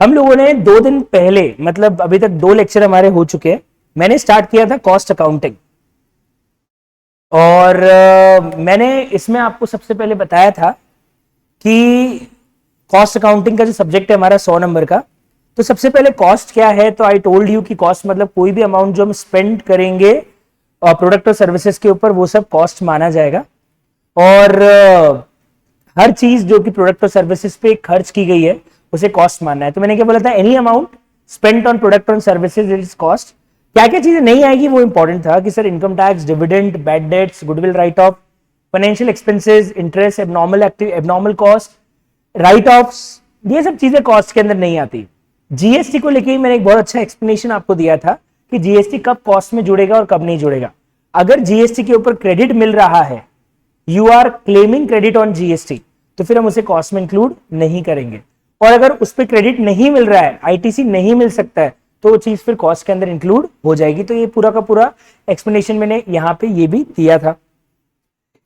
हम लोगों ने 2 दिन पहले, मतलब अभी तक 2 लेक्चर हमारे हो चुके हैं, मैंने स्टार्ट किया था कॉस्ट अकाउंटिंग। और मैंने इसमें आपको सबसे पहले बताया था कि कॉस्ट अकाउंटिंग का जो सब्जेक्ट है हमारा 100 नंबर का, तो सबसे पहले कॉस्ट क्या है। तो आई टोल्ड यू कि कॉस्ट मतलब कोई भी अमाउंट जो हम स्पेंड करेंगे प्रोडक्ट और सर्विसेज के ऊपर, वो सब कॉस्ट माना जाएगा। और हर चीज जो कि प्रोडक्ट और सर्विसेज पे खर्च की गई है उसे कॉस्ट मानना है। तो मैंने क्या बोला था, any amount spent on product और सर्विसेज इज कॉस्ट। क्या क्या चीजें नहीं आएगी वो इंपॉर्टेंट था कि sir income tax, dividend, bad debts, goodwill right of, financial expenses, interest, abnormal cost, right offs, ये सब चीजें कॉस्ट के अंदर नहीं आती। जीएसटी को लेके मैंने एक बहुत अच्छा एक्सप्लेनेशन आपको दिया था कि जीएसटी कब कॉस्ट में जुड़ेगा और कब नहीं जुड़ेगा। अगर जीएसटी के ऊपर क्रेडिट मिल रहा है, you are claiming credit on GST, तो फिर हम उसे कॉस्ट में इंक्लूड नहीं करेंगे। और अगर उस पर क्रेडिट नहीं मिल रहा है, आईटीसी नहीं मिल सकता है, तो वो चीज फिर कॉस्ट के अंदर इंक्लूड हो जाएगी। तो ये पूरा का पूरा एक्सप्लेनेशन मैंने यहां पे ये भी दिया था।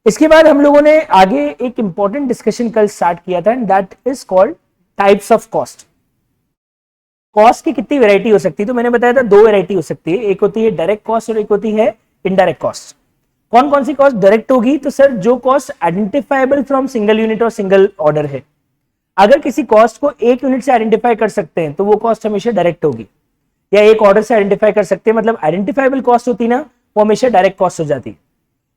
इसके बाद हम लोगों ने आगे एक इंपॉर्टेंट डिस्कशन कल स्टार्ट किया था, and that is called types of cost. Cost की कितनी वैरायटी हो सकती है, तो मैंने बताया था 2 वैरायटी हो सकती है, एक होती है डायरेक्ट कॉस्ट और एक होती है इनडायरेक्ट कॉस्ट। कौन कौन सी कॉस्ट डायरेक्ट होगी, तो सर जो cost identifiable from single unit और सिंगल ऑर्डर है। अगर किसी कॉस्ट को एक यूनिट से आइडेंटिफाई कर सकते हैं तो वो कॉस्ट हमेशा डायरेक्ट होगी, या एक ऑर्डर से आइडेंटिफाई कर सकते हैं, मतलब आइडेंटिफाइबल कॉस्ट होती ना, वो हमेशा डायरेक्ट कॉस्ट हो जाती है।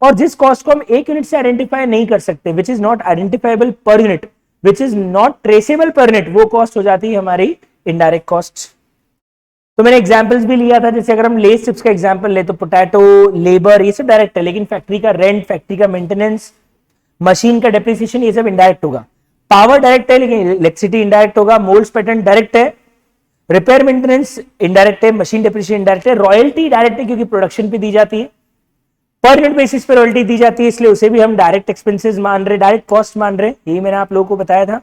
और जिस कॉस्ट को हम एक यूनिट से आइडेंटिफाई नहीं कर सकते, which is not identifiable per unit, which is not traceable per unit, वो कॉस्ट हो जाती है हमारी इनडायरेक्ट कॉस्ट। तो मैंने एग्जांपल्स भी लिया था, जैसे अगर हम लेस चिप्स का एग्जांपल ले तो पोटैटो, लेबर, ये सब डायरेक्ट है, लेकिन फैक्ट्री का रेंट, फैक्ट्री का मेंटेनेंस, मशीन का डेप्रिसिएशन, ये सब इनडायरेक्ट होगा। पावर डायरेक्ट है लेकिन इलेक्ट्रिसिटी इनडायरेक्ट होगा। मोल्ड्स पैटर्न डायरेक्ट है, रिपेयर मेंटेनेंस इनडायरेक्ट है, मशीन डेप्रिसिएशन इनडायरेक्ट है, रॉयल्टी डायरेक्ट है क्योंकि प्रोडक्शन पे दी जाती है, पर यूनिट बेसिस पे रॉयल्टी दी जाती है, इसलिए उसे भी हम डायरेक्ट एक्सपेंसेस मान रहे, डायरेक्ट कॉस्ट मान रहे। यही मैंने आप लोगों को बताया था।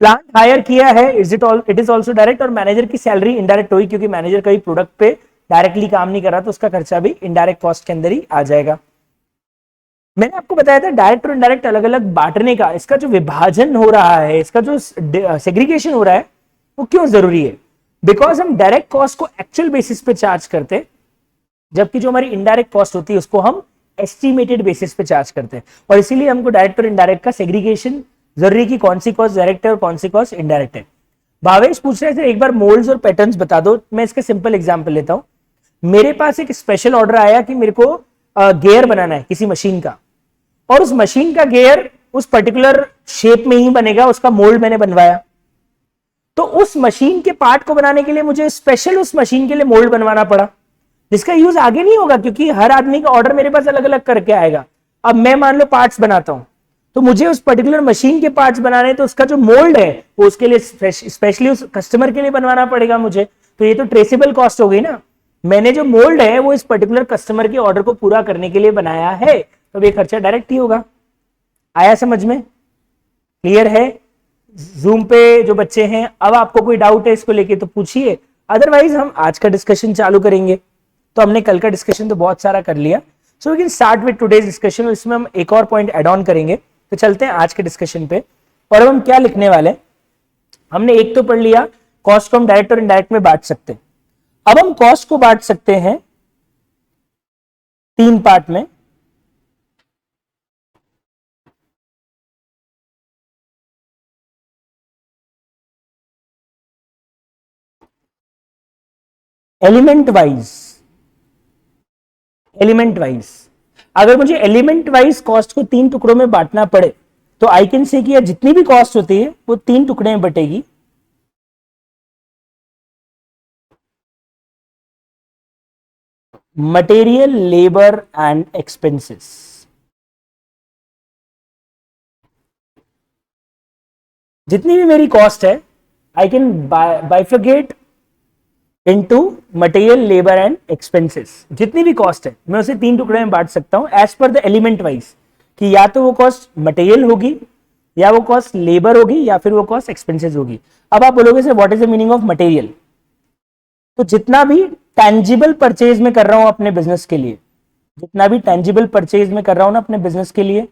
प्लांट हायर किया है, इट इज ऑल्सो डायरेक्ट। और मैनेजर की सैलरी इनडायरेक्ट हुई क्योंकि मैनेजर कभी प्रोडक्ट पे डायरेक्टली काम नहीं कर रहा, तो उसका खर्चा भी इनडायरेक्ट कॉस्ट के अंदर ही आ जाएगा। मैंने आपको बताया था डायरेक्ट और इनडायरेक्ट अलग अलग बांटने का, इसका जो विभाजन हो रहा है, इसका जो सेग्रीगेशन हो रहा है, वो क्यों जरूरी है। बिकॉज हम डायरेक्ट कॉस्ट को एक्चुअल बेसिस पे चार्ज करते, जबकि जो हमारी इनडायरेक्ट कॉस्ट होती है उसको हम एस्टिमेटेड बेसिस पे चार्ज करते हैं। और इसीलिए हमको डायरेक्ट और इनडायरेक्ट का सेग्रीगेशन जरूरी कि कौन सी कॉस्ट डायरेक्ट है और कौन सी कॉस्ट इनडायरेक्ट है। भावेश पूछ रहे थे एक बार मोल्ड्स और पैटर्न्स बता दो। मैं इसका सिंपल एग्जांपल लेता हूं। मेरे पास एक स्पेशल ऑर्डर आया कि मेरे को गियर बनाना है किसी मशीन का, और उस मशीन का गियर उस पर्टिकुलर शेप में ही बनेगा, उसका मोल्ड मैंने बनवाया। तो उस मशीन के पार्ट को बनाने के लिए मुझे स्पेशल उस मशीन के लिए मोल्ड बनवाना पड़ा, जिसका यूज आगे नहीं होगा क्योंकि हर आदमी का ऑर्डर मेरे पास अलग अलग करके आएगा। अब मैं मान लो पार्ट्स बनाता हूं, तो मुझे उस पर्टिकुलर मशीन के पार्ट्स बनाने, तो उसका जो मोल्ड है वो उसके लिए स्पेशली उस कस्टमर के लिए बनवाना पड़ेगा मुझे। तो ये तो ट्रेसेबल कॉस्ट हो गई ना। मैंने जो मोल्ड है वो इस पर्टिकुलर कस्टमर के ऑर्डर को पूरा करने के लिए बनाया है, तो ये खर्चा डायरेक्ट ही होगा। आया समझ में? क्लियर है? जूम पे जो बच्चे हैं, अब आपको कोई डाउट है इसको लेके तो पूछिए, अदरवाइज हम आज का डिस्कशन चालू करेंगे। तो हमने कल का डिस्कशन तो बहुत सारा कर लिया, so we can start with today's discussion. इसमें हम एक और पॉइंट ऐड ऑन करेंगे। तो चलते हैं आज के डिस्कशन पे। और अब हम क्या लिखने वाले हैं, हमने एक तो पढ़ लिया कॉस्ट को हम डायरेक्ट और इनडायरेक्ट में बांट सकते हैं। अब हम कॉस्ट को बांट सकते हैं 3 पार्ट में। एलिमेंट वाइज अगर मुझे एलिमेंट वाइज कॉस्ट को 3 टुकड़ों में बांटना पड़े, तो आई कैन से कि जितनी भी कॉस्ट होती है वो 3 टुकड़े में बटेगी। Material, labour and expenses. जितनी भी मेरी कॉस्ट है I can bifurcate into material, labour and expenses. जितनी भी कॉस्ट है मैं उसे 3 टुकड़े में बांट सकता हूं as per the element wise, कि या तो वो कॉस्ट मटेरियल होगी, या वो कॉस्ट लेबर होगी, या फिर वो कॉस्ट एक्सपेंसेस होगी। अब आप बोलोगे sir what is the meaning of material? तो जितना भी टेंजिबल परचेज में कर रहा हूं अपने बिजनेस के लिए, जितना भी टेंजिबल परचेज में कर रहा हूं ना अपने बिजनेस के लिए,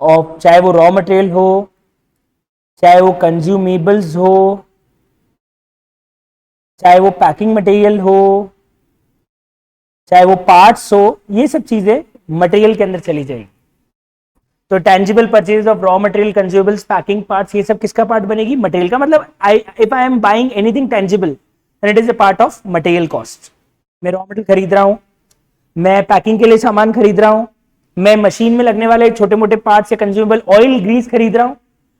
और चाहे वो रॉ मटेरियल हो, चाहे वो कंज्यूमेबल्स हो, चाहे वो पैकिंग मटेरियल हो, चाहे वो पार्ट्स हो, ये सब चीजें मटेरियल के अंदर चली जाएगी। तो tangible purchase of raw material, consumables, packing parts, ये सब किसका पार्ट बनेगी? मटेरियल का। मतलब if I am buying anything tangible then it is a part of material cost. मैं रॉ मटेरियल खरीद रहा हूं, मैं पैकिंग के लिए सामान खरीद रहा हूं, मैं मशीन में लगने वाले छोटे मोटे पार्ट्स या कंज्यूमेबल ऑयल ग्रीस खरीद रहा हूं,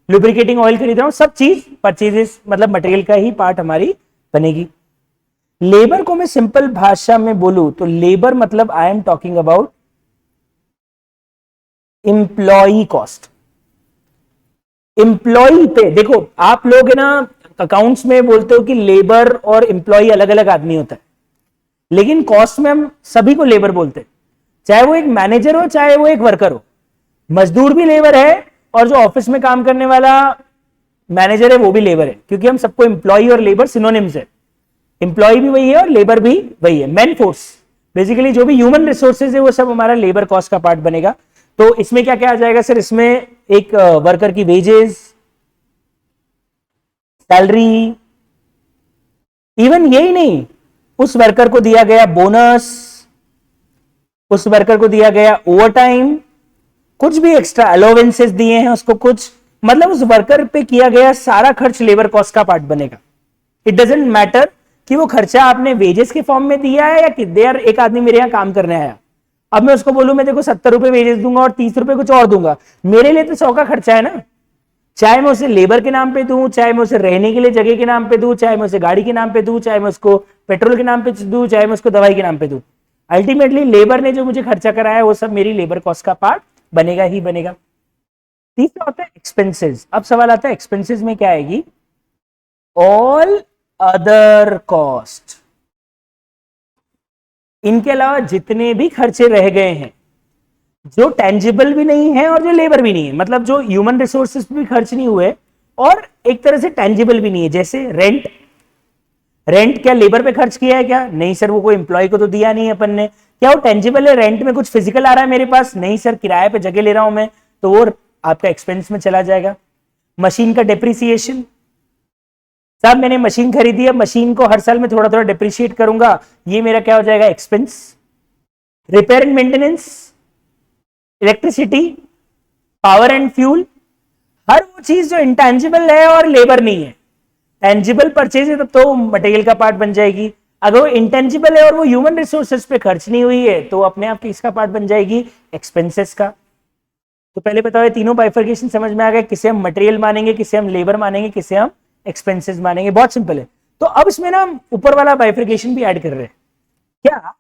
लुब्रिकेटिंग ऑयल खरीद रहा हूं, सब चीज परचेजेस मतलब मटेरियल का ही पार्ट हमारी बनेगी। लेबर को मैं सिंपल भाषा में बोलूं तो लेबर मतलब I am talking about employee cost. Employee पे देखो, आप लोग है ना अकाउंट्स में बोलते हो कि लेबर और इंप्लॉई अलग अलग आदमी होता है, लेकिन कॉस्ट में हम सभी को लेबर बोलते हैं, चाहे वो एक मैनेजर हो चाहे वो एक वर्कर हो। मजदूर भी लेबर है और जो ऑफिस में काम करने वाला मैनेजर है वो भी लेबर है, क्योंकि हम सबको इंप्लॉई और लेबर सिनोनिम्स है। इंप्लॉई भी वही है और लेबर भी वही है। मैन फोर्स बेसिकली जो भी ह्यूमन रिसोर्सेज है वो सब हमारा लेबर कॉस्ट का पार्ट बनेगा। तो इसमें क्या क्या आ जाएगा सर? इसमें एक वर्कर की वेजेस, सैलरी, इवन यही नहीं, उस वर्कर को दिया गया बोनस, उस वर्कर को दिया गया ओवर टाइम, कुछ भी एक्स्ट्रा अलोवेंसेस दिए हैं उसको कुछ, मतलब उस वर्कर पे किया गया सारा खर्च लेबर कॉस्ट का पार्ट बनेगा। इट डजेंट मैटर कि वो खर्चा आपने वेजेस के फॉर्म में दिया है या कि देर एक आदमी मेरे यहां काम करने आया, अब मैं उसको बोलूं मैं देखो 70 रुपए वेजेस दूंगा और 30 रुपए कुछ और दूंगा, मेरे लिए तो 100 का खर्चा है ना। चाहे मैं उसे लेबर के नाम पे दूं, चाहे मैं उसे रहने के लिए जगह के नाम पे दूं, चाहे मैं उसे गाड़ी के नाम पे दूं, चाहे मैं उसको पेट्रोल के नाम पे दूं, चाहे मैं उसको दवाई के नाम पे दूं, अल्टीमेटली लेबर ने जो मुझे खर्चा कराया वो सब मेरी लेबर कॉस्ट का पार्ट बनेगा ही बनेगा। तीसरा होता है एक्सपेंसेस। अब सवाल आता है एक्सपेंसेस में क्या आएगी? All other cost. इनके अलावा जितने भी खर्चे रह गए हैं जो टेंजिबल भी नहीं है और जो लेबर भी नहीं है, मतलब जो ह्यूमन रिसोर्सेज पे भी खर्च नहीं हुए और एक तरह से टेंजिबल भी नहीं है, जैसे रेंट। रेंट क्या लेबर पे खर्च किया है क्या? नहीं सर, वो कोई एम्प्लॉय को तो दिया नहीं है अपन ने। क्या वो टेंजिबल है? रेंट में कुछ फिजिकल आ रहा है मेरे पास? नहीं सर, किराए पे जगह ले रहा हूं मैं, तो वो आपका एक्सपेंस में चला जाएगा। मशीन का डिप्रिसिएशन, साहब मैंने मशीन खरीदी है, मशीन को हर साल में थोड़ा थोड़ा डिप्रिशिएट करूंगा, ये मेरा क्या हो जाएगा? Expense. Repair and maintenance, electricity, power and fuel, हर वो चीज जो इंटेंजिबल है और लेबर नहीं है। टेंजिबल परचेज है तब तो मटेरियल का पार्ट बन जाएगी, अगर वो इंटेंजिबल है और वो ह्यूमन रिसोर्सेज पे खर्च नहीं हुई है तो अपने आप किसका पार्ट बन जाएगी? एक्सपेंसेस का। तो पहले बताओ ये तीनों बाइफर्केशन समझ में आ गए, किसे हम मटेरियल मानेंगे, किसे हम लेबर मानेंगे, किसे हम एक्सपेंसेस मानेंगे? बहुत सिंपल है। तो अब इसमें ना हम ऊपर वाला बाइफर्केशन भी ऐड कर रहे हैं क्या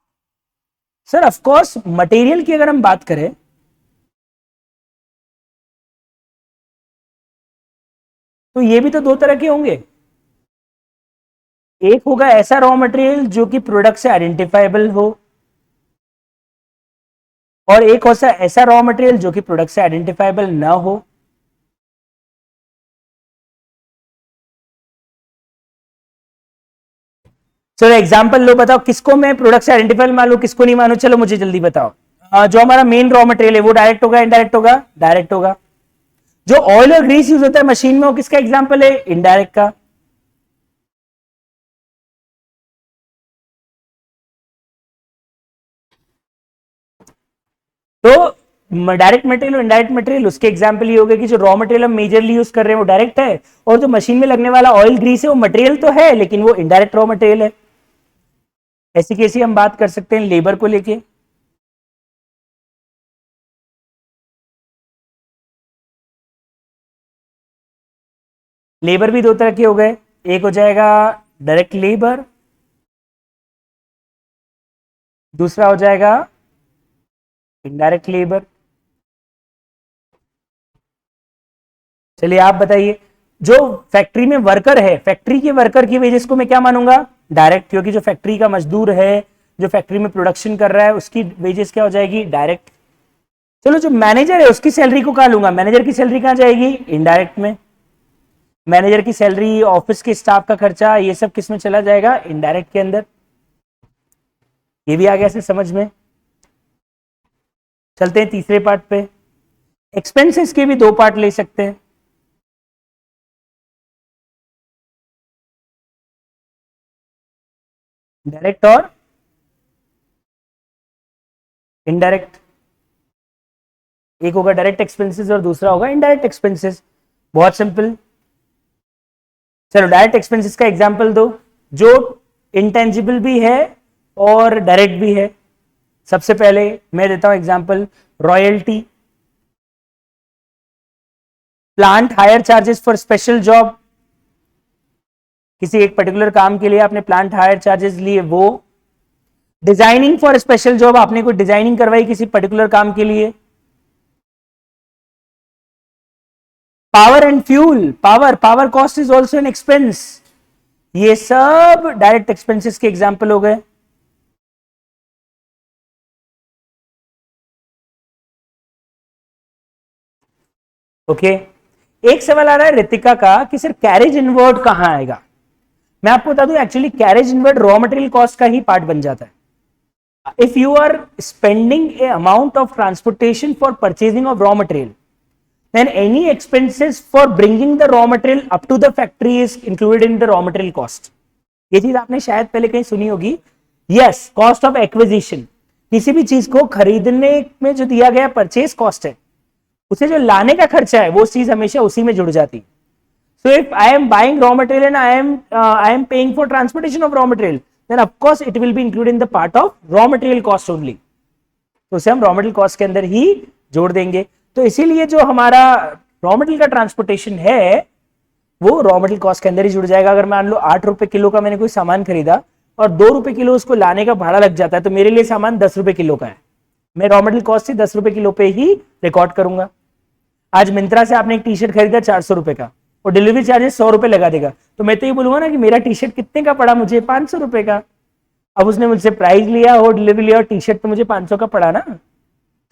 सर? ऑफकोर्स मटेरियल की अगर हम बात करें तो ये भी तो दो तरह के होंगे। एक होगा ऐसा रॉ मटेरियल जो कि प्रोडक्ट से आइडेंटिफाइबल हो, और एक होता है ऐसा रॉ मटेरियल जो कि प्रोडक्ट से आइडेंटिफाइबल ना हो। चलो एग्जांपल लो, बताओ किसको मैं प्रोडक्ट से आइडेंटिफाइबल मानूं, किसको नहीं मानूं? चलो मुझे जल्दी बताओ। जो हमारा मेन रॉ मटेरियल है वो डायरेक्ट होगा इनडायरेक्ट होगा? डायरेक्ट होगा। जो ऑयल और ग्रीस यूज होता है मशीन में वो किसका एग्जांपल है? इनडायरेक्ट का। तो डायरेक्ट मटेरियल और इनडायरेक्ट मटेरियल उसके एग्जांपल ये हो गए कि जो रॉ मटेरियल हम मेजरली यूज कर रहे हैं वो डायरेक्ट है, और जो मशीन में लगने वाला ऑयल ग्रीस है वो मटेरियल तो है लेकिन वो इनडायरेक्ट रॉ मटेरियल है। ऐसी कैसी हम बात कर सकते हैं लेबर को लेके? लेबर भी दो तरह के हो गए, एक हो जाएगा डायरेक्ट लेबर, दूसरा हो जाएगा इनडायरेक्ट लेबर। चलिए आप बताइए, जो फैक्ट्री में वर्कर है, फैक्ट्री के वर्कर की वेजेस को मैं क्या मानूंगा? डायरेक्ट, क्योंकि जो फैक्ट्री का मजदूर है जो फैक्ट्री में प्रोडक्शन कर रहा है उसकी वेजेस क्या हो जाएगी? डायरेक्ट। चलो जो मैनेजर है उसकी सैलरी को कहां लूंगा? मैनेजर की सैलरी कहां जाएगी? इनडायरेक्ट में। मैनेजर की सैलरी, ऑफिस के स्टाफ का खर्चा, ये सब किस में चला जाएगा? इनडायरेक्ट के अंदर। ये भी आ गया समझ में? चलते हैं तीसरे पार्ट पे। एक्सपेंसेस के भी दो पार्ट ले सकते हैं। डायरेक्ट और इनडायरेक्ट। एक होगा डायरेक्ट एक्सपेंसेस और दूसरा होगा इनडायरेक्ट एक्सपेंसेस। बहुत सिंपल। चलो डायरेक्ट एक्सपेंसेस का एग्जांपल दो जो इंटेंजिबल भी है और डायरेक्ट भी है। सबसे पहले मैं देता हूं example, royalty, plant higher charges for special job, किसी एक पर्टिकुलर काम के लिए आपने प्लांट हायर चार्जेस लिए वो। डिजाइनिंग फॉर स्पेशल जॉब, आपने कोई डिजाइनिंग करवाई किसी पर्टिकुलर काम के लिए। Power and fuel, power cost is also an expense. ये सब डायरेक्ट एक्सपेंसेस के एग्जाम्पल हो गए। ओके एक सवाल आ रहा है रितिका का कि सर कैरेज इनवर्ड कहां आएगा। मैं आपको बता दूं actually carriage inward raw material cost का ही पार्ट बन जाता है। if you are spending a amount of transportation for purchasing of raw material, then any expenses for bringing the raw material up to the factory is included in the raw material cost. ये चीज आपने शायद पहले कहीं सुनी होगी। Yes, cost of acquisition, किसी भी चीज को खरीदने में जो दिया गया परचेज कॉस्ट है, उसे जो लाने का खर्चा है वो चीज हमेशा उसी में जुड़ जाती है। So if I am buying raw material and I am paying for transportation of raw material, then of course it will be included in the part of raw material cost only. तो उसे हम raw material cost के अंदर ही जोड़ देंगे। तो इसीलिए जो हमारा raw material का ट्रांसपोर्टेशन है वो raw material cost के अंदर ही जुड़ जाएगा। अगर मान लो 8 रुपए किलो का मैंने कोई सामान खरीदा और 2 रुपए किलो उसको लाने का भाड़ा लग जाता है, तो मेरे लिए सामान 10 रुपए किलो का है, मैं raw material cost ही 10 रुपए किलो पे ही रिकॉर्ड करूंगा। आज मिंत्रा से आपने एक टी शर्ट खरीदा 400 रुपए का और डिलीवरी चार्जेस 100 रुपए लगा देगा, तो मैं तो ये बोलूंगा ना कि मेरा टी शर्ट कितने का पड़ा मुझे, 500 रुपए का। अब उसने मुझसे प्राइस लिया और डिलीवरी लिया और टी शर्ट तो मुझे 500 का पड़ा ना,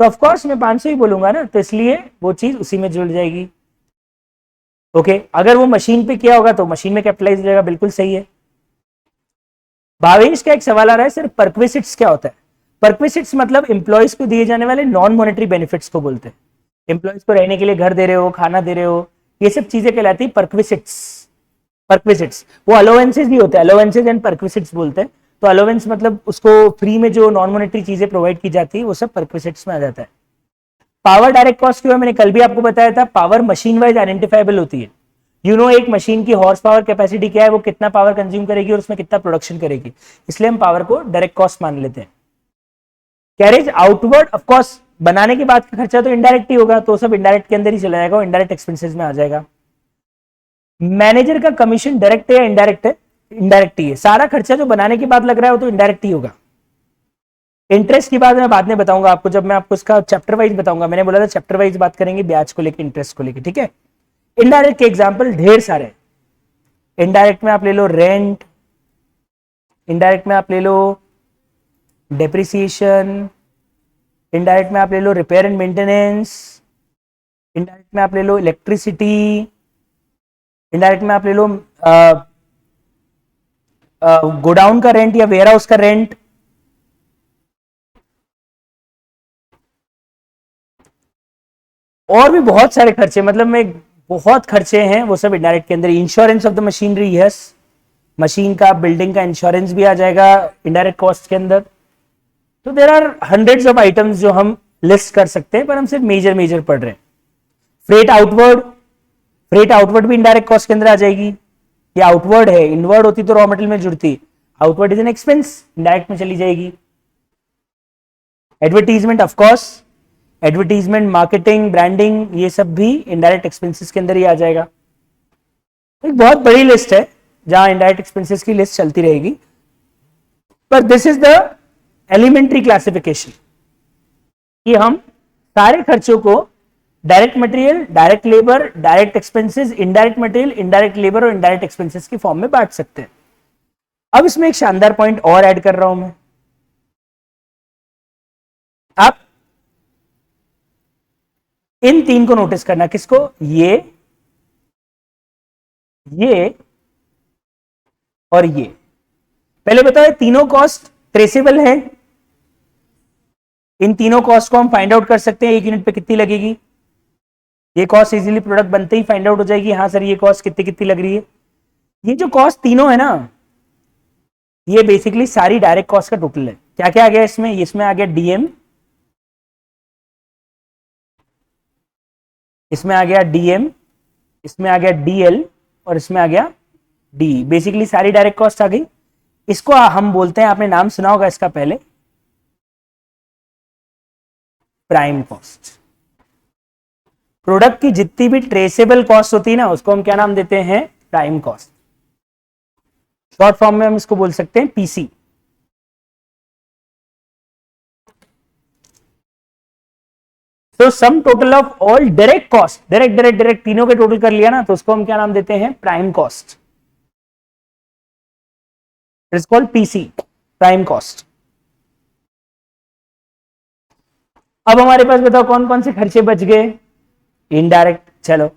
तो ऑफ कोर्स मैं 500 ही बोलूंगा ना, तो इसलिए वो चीज उसी में जुड़ जाएगी। ओके अगर वो मशीन पे किया होगा तो मशीन में कैपिटलाइज हो जाएगा, बिल्कुल सही है। भावेश का एक सवाल आ रहा है सर परक्विसिट्स क्या होता है। परक्विसिट्स मतलब एम्प्लॉयज को दिए जाने वाले नॉन मॉनेटरी बेनिफिट्स को बोलते हैं। एम्प्लॉयज को रहने के लिए घर दे रहे हो, खाना दे रहे हो, ये सब चीजें कहलाती है परक्विसिट्स। परक्विसिट्स वो अलोवेंसेज भी होते हैं, अलोवेंसेज एंड परक्विसिट्स बोलते हैं। तो अलोवेंस मतलब उसको फ्री में जो नॉन मॉनेटरी चीजें प्रोवाइड की जाती है वो सब परक्विसिट्स में आ जाता है। पावर डायरेक्ट कॉस्ट के बारे में मैंने कल भी आपको बताया था, पावर मशीन वाइज आइडेंटिफाइबल होती है। एक मशीन की हॉर्स पावर कैपेसिटी क्या है, वो कितना पावर कंज्यूम करेगी और उसमें कितना प्रोडक्शन करेगी, इसलिए हम पावर को डायरेक्ट कॉस्ट मान लेते हैं। कैरेज आउटवर्ड ऑफ कोर्स बनाने के बाद का खर्चा तो इनडायरेक्ट ही होगा, तो सब इनडायरेक्ट के अंदर ही चला जाएगा, इनडायरेक्ट एक्सपेंसेस में आ जाएगा। मैनेजर का कमीशन डायरेक्ट है या इनडायरेक्ट है? इनडायरेक्ट ही है। सारा खर्चा जो बनाने के बाद लग रहा है वो तो इनडायरेक्ट ही होगा। इंटरेस्ट की बात मैं बाद में बताऊंगा आपको, जब मैं आपको इसका चैप्टर वाइज बताऊंगा। मैंने बोला था चैप्टर वाइज बात करेंगे ब्याज को लेकर, इंटरेस्ट को लेकर, ठीक है। इनडायरेक्ट के एग्जाम्पल ढेर सारे। इनडायरेक्ट में आप ले लो रेंट, इनडायरेक्ट में आप ले लो डेप्रिसिएशन, इनडायरेक्ट में आप ले लो रिपेयर एंड मेंटेनेंस, इनडायरेक्ट में आप ले लो इलेक्ट्रिसिटी, इनडायरेक्ट में आप ले लो गोडाउन का रेंट या वेयर हाउस का रेंट। और भी बहुत सारे खर्चे, मतलब में बहुत खर्चे हैं, वो सब इनडायरेक्ट के अंदर। Insurance of the machinery, yes, machine का बिल्डिंग का इंश्योरेंस भी आ जाएगा इनडायरेक्ट कॉस्ट के अंदर। तो there are hundreds of items जो हम लिस्ट कर सकते हैं, पर हम सिर्फ मेजर पढ़ रहे हैं। फ्रेट आउटवर्ड, फ्रेट आउटवर्ड भी इनडायरेक्ट कॉस्ट के अंदर आ जाएगी। ये आउटवर्ड है, इनवर्ड होती तो रॉ मटेरियल में जुड़ती, outward is an expense, indirect में चली जाएगी। Advertisement of course, advertisement, marketing, branding, ये सब भी इनडायरेक्ट एक्सपेंसेस के अंदर ही आ जाएगा। एक बहुत बड़ी लिस्ट है जहां इनडायरेक्ट एक्सपेंसेस की लिस्ट चलती रहेगी, पर this is the elementary classification कि हम सारे खर्चों को direct material, direct labour, direct expenses, indirect material, indirect labour और इनडायरेक्ट एक्सपेंसेस की फॉर्म में बांट सकते हैं। अब इसमें एक शानदार पॉइंट और ऐड कर रहा हूं मैं। आप इन तीन को नोटिस करना, किसको? ये और ये। पहले बताओ तीनों कॉस्ट ट्रेसेबल है? इन तीनों कॉस्ट को हम फाइंड आउट कर सकते हैं, एक यूनिट पे कितनी लगेगी। ये कॉस्ट इजीली प्रोडक्ट बनते ही फाइंड आउट हो जाएगी, हाँ सर ये कॉस्ट कितनी कितनी लग रही है। ये जो कॉस्ट तीनों है ना, ये बेसिकली सारी डायरेक्ट कॉस्ट का टोटल है। क्या क्या आ गया इसमें आ गया डीएम, इसमें आ गया डीएम, इसमें आ गया डीएल और इसमें आ गया डी। बेसिकली सारी डायरेक्ट कॉस्ट आ गई। इसको हम बोलते हैं, आपने नाम सुना होगा इसका पहले, प्राइम कॉस्ट। प्रोडक्ट की जितनी भी ट्रेसेबल कॉस्ट होती है ना, उसको हम क्या नाम देते हैं, प्राइम कॉस्ट। शॉर्ट फॉर्म में हम इसको बोल सकते हैं पीसी। तो sum total of all direct cost, direct तीनों के टोटल कर लिया ना, तो उसको हम क्या नाम देते हैं, prime cost. It's called PC, prime cost. अब हमारे पास बताओ कौन कौन से खर्चे बच गए, इनडायरेक्ट। चलो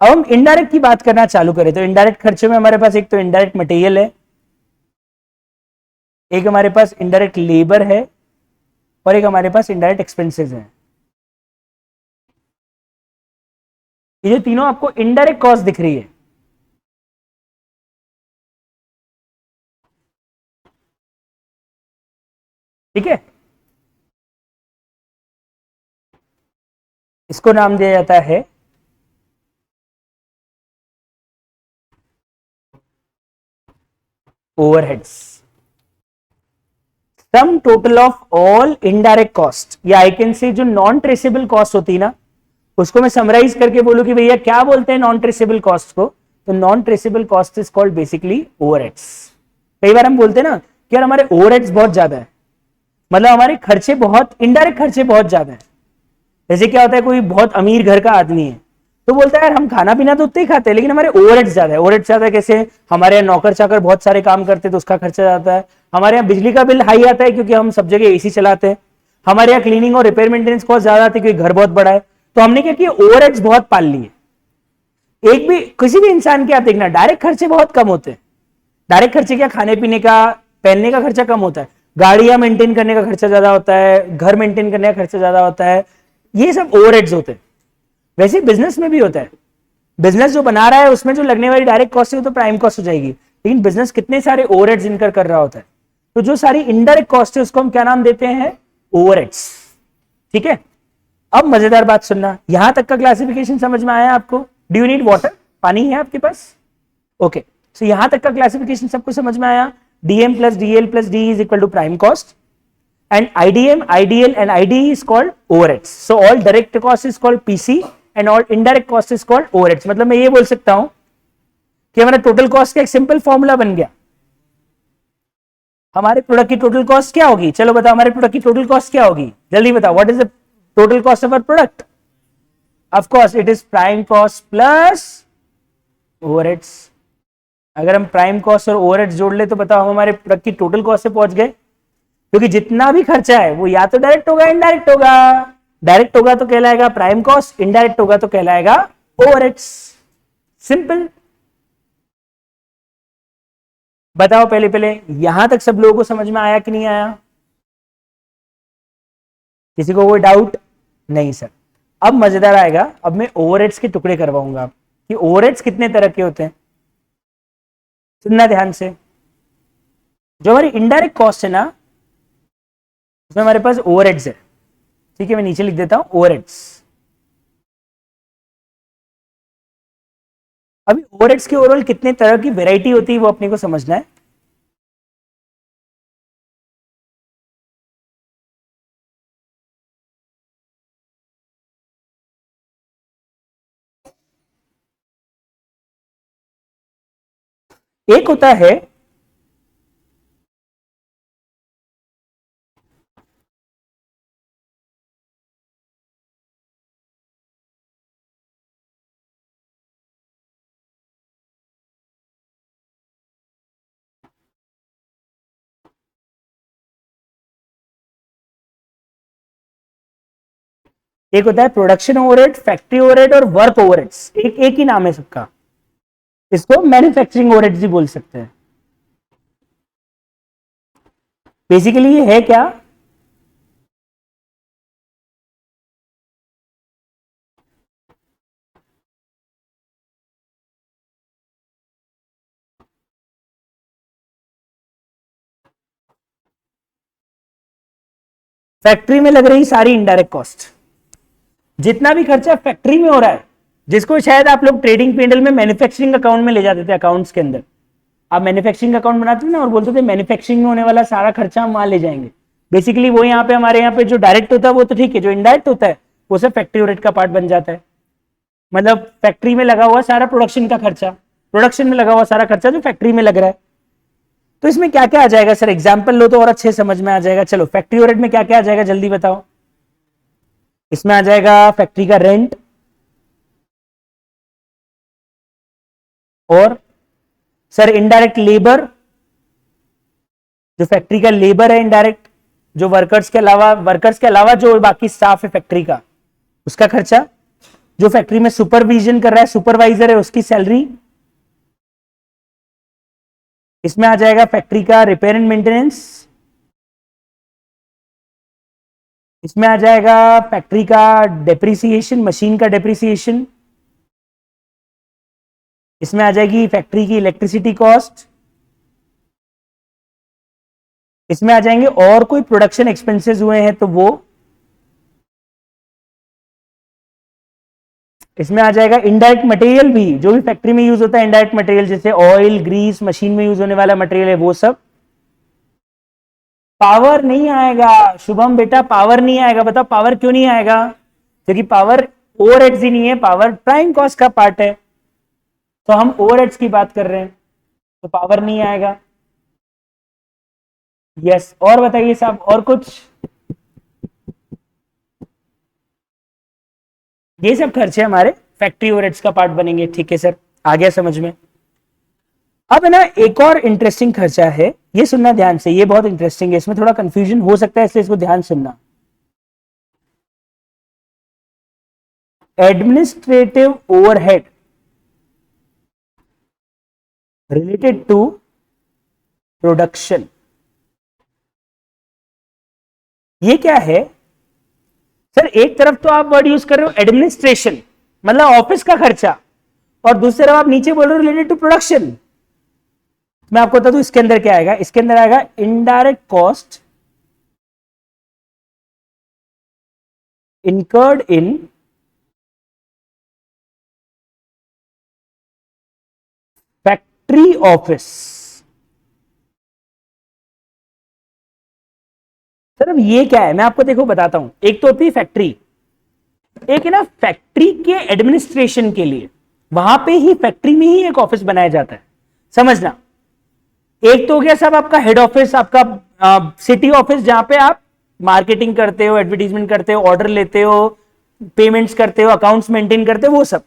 अब हम इनडायरेक्ट की बात करना चालू करें तो इनडायरेक्ट खर्चे में हमारे पास एक तो इनडायरेक्ट मटेरियल है, एक हमारे पास इनडायरेक्ट लेबर है और एक हमारे पास इनडायरेक्ट एक्सपेंसेस है। ये जो तीनों आपको इनडायरेक्ट कॉस्ट दिख रही है, ठीक है, इसको नाम दिया जाता है overheads. Sum total of all indirect cost, या आई कैन से जो नॉन ट्रेसेबल कॉस्ट होती है ना, उसको मैं समराइज करके बोलूं कि भैया क्या बोलते हैं नॉन ट्रेसेबल कॉस्ट को, तो non traceable cost is called basically overheads. कई बार हम बोलते हैं ना कि यार हमारे ओवरहेड्स बहुत ज्यादा है, मतलब हमारे खर्चे बहुत, इनडायरेक्ट खर्चे बहुत ज्यादा है। जैसे क्या होता है, कोई बहुत अमीर घर का आदमी है तो बोलता है यार हम खाना पीना तो उतना ही खाते हैं लेकिन हमारे ओवरहेड्स ज्यादा है। ओवरहेड्स ज्यादा है कैसे, हमारे यहाँ नौकर चाकर बहुत सारे काम करते हैं तो उसका खर्चा जाता है। हमारे यहाँ बिजली का बिल हाई आता है क्योंकि हम सब जगह एसी चलाते हैं। हमारे यहाँ क्लीनिंग और रिपेयर मेंटेनेंस कॉस्ट ज्यादा आती है क्योंकि घर बहुत बड़ा है। तो हमने क्या किया, ओवरहेड्स बहुत पाल लिए। एक भी किसी भी इंसान के आप देखना, डायरेक्ट खर्चे बहुत कम होते हैं। डायरेक्ट खर्चे क्या, खाने पीने का, पहनने का खर्चा कम होता है, गाड़ियां मेंटेन करने का खर्चा ज्यादा होता है, घर मेंटेन करने का खर्चा ज्यादा होता है, ये सब ओवरहेड्स होते हैं। वैसे बिजनेस में भी होता है, बिजनेस जो बना रहा है उसमें जो लगने वाली डायरेक्ट कॉस्ट है वो तो प्राइम कॉस्ट हो जाएगी, लेकिन बिजनेस कितने सारे ओवरहेड्स इनकर कर रहा होता है, तो जो सारी इनडायरेक्ट कॉस्ट है उसको हम क्या नाम देते हैं, ओवरहेड्स। ठीक है, अब मजेदार बात सुनना, यहां तक का क्लासिफिकेशन समझ में आया आपको? डू यू नीड वाटर, पानी है आपके पास? ओके, सो यहां तक का क्लासिफिकेशन सबको समझ में आया। DM plus DL plus D is equal to prime cost, and IDM, IDL and IDE is called overheads. So all direct cost is called PC and all indirect cost is called overheads. मतलब मैं ये बोल सकता हूं कि हमारा total cost का एक सिंपल फॉर्मूला बन गया। हमारे प्रोडक्ट की टोटल कॉस्ट क्या होगी, चलो बताओ हमारे प्रोडक्ट की टोटल कॉस्ट क्या होगी, जल्दी बताओ, what is the total cost of our product? Of course it is prime cost plus overheads. अगर हम प्राइम कॉस्ट और ओवरहेड्स जोड़ ले तो बताओ हम हमारे प्रोडक्ट की टोटल कॉस्ट से पहुंच गए, क्योंकि जितना भी खर्चा है वो या तो डायरेक्ट होगा इनडायरेक्ट होगा। डायरेक्ट होगा तो कहलाएगा प्राइम कॉस्ट, इनडायरेक्ट होगा तो कहलाएगा ओवरहेड्स। सिंपल। बताओ पहले पहले यहां तक सब लोगों को समझ में आया कि नहीं आया? किसी को कोई डाउट? नहीं सर। अब मजेदार आएगा, अब मैं ओवरहेड्स के टुकड़े करवाऊंगा कि ओवरहेड्स कितने तरह के होते हैं। सुनना ध्यान से, जो हमारी इनडायरेक्ट कॉस्ट है ना उसमें हमारे पास ओवरहेड्स है। ठीक है, मैं नीचे लिख देता हूं ओवरहेड्स। अभी ओवरहेड्स के ओवरऑल कितने तरह की वैरायटी होती है वो अपने को समझना है। एक होता है प्रोडक्शन ओवरहेड, फैक्ट्री ओवरहेड और वर्क ओवरहेड्स, एक ही नाम है सबका। इसको मैन्युफैक्चरिंग ओवरहेड्स भी बोल सकते हैं। बेसिकली ये है क्या, फैक्ट्री में लग रही सारी इनडायरेक्ट कॉस्ट, जितना भी खर्चा फैक्ट्री में हो रहा है, जिसको शायद आप लोग ट्रेडिंग पेंडल में मैन्युफैक्चरिंग अकाउंट में ले जाते थे, अकाउंट्स के अंदर आप मैन्युफैक्चरिंग अकाउंट बनाते थे ना और बोलते थे मैन्युफैक्चरिंग में होने वाला सारा खर्चा हम वहां ले जाएंगे। बेसिकली वो यहाँ पे हमारे यहाँ पे जो डायरेक्ट होता है वो तो ठीक है, जो इनडायरेक्ट होता है वो सब फैक्ट्री ओवरहेड का पार्ट बन जाता है। मतलब फैक्ट्री में लगा हुआ सारा प्रोडक्शन का खर्चा, प्रोडक्शन में लगा हुआ सारा खर्चा जो फैक्ट्री में लग रहा है। तो इसमें क्या क्या आ जाएगा सर, एग्जाम्पल लो तो और अच्छे समझ में आ जाएगा। चलो फैक्ट्री ओवरहेड में क्या क्या आ जाएगा जल्दी बताओ। इसमें आ जाएगा फैक्ट्री का रेंट, और सर इनडायरेक्ट लेबर, जो फैक्ट्री का लेबर है इनडायरेक्ट, जो वर्कर्स के अलावा जो बाकी स्टाफ है फैक्ट्री का उसका खर्चा, जो फैक्ट्री में सुपरविजन कर रहा है सुपरवाइजर है उसकी सैलरी। इसमें आ जाएगा फैक्ट्री का रिपेयर एंड मेंटेनेंस, इसमें आ जाएगा फैक्ट्री का डेप्रिसिएशन, मशीन का डेप्रिसिएशन, इसमें आ जाएगी फैक्ट्री की इलेक्ट्रिसिटी कॉस्ट, इसमें आ जाएंगे और कोई प्रोडक्शन एक्सपेंसेस हुए हैं तो वो, इसमें आ जाएगा इनडायरेक्ट मटेरियल भी, जो भी फैक्ट्री में यूज होता है इनडायरेक्ट मटेरियल, जैसे ऑयल ग्रीस, मशीन में यूज होने वाला मटेरियल है वो सब। पावर नहीं आएगा शुभम बेटा, पावर नहीं आएगा। बताओ पावर क्यों नहीं आएगा? क्योंकि पावर ओवरहेड्स ही नहीं है, पावर प्राइम कॉस्ट का पार्ट है, तो हम ओवरहेड्स की बात कर रहे हैं तो पावर नहीं आएगा। यस, और बताइए साहब और कुछ? ये सब खर्चे हमारे फैक्ट्री ओवरहेड्स का पार्ट बनेंगे। ठीक है सर, आ गया समझ में। अब है ना एक और इंटरेस्टिंग खर्चा है, ये सुनना ध्यान से, ये बहुत इंटरेस्टिंग है, इसमें थोड़ा कंफ्यूजन हो सकता है इसलिए इसको ध्यान सुनना। Administrative overhead related to production. ये क्या है सर? एक तरफ तो आप वर्ड यूज कर रहे हो एडमिनिस्ट्रेशन, मतलब ऑफिस का खर्चा, और दूसरी तरफ आप नीचे बोल रहे हो रिलेटेड टू प्रोडक्शन। मैं आपको बता दूं इसके अंदर क्या आएगा, इसके अंदर आएगा indirect cost incurred in factory office. Sir अब ये क्या है, मैं आपको देखो बताता हूं। एक तो होती है फैक्ट्री, एक है ना फैक्ट्री के एडमिनिस्ट्रेशन के लिए, वहां पे ही फैक्ट्री में ही एक ऑफिस बनाया जाता है, समझना। एक तो हो गया साहब आपका हेड ऑफिस, आपका सिटी ऑफिस, जहां पे आप मार्केटिंग करते हो, एडवर्टीजमेंट करते हो, ऑर्डर लेते हो, पेमेंट्स करते हो, अकाउंट्स मेंटेन करते हो, वो सब।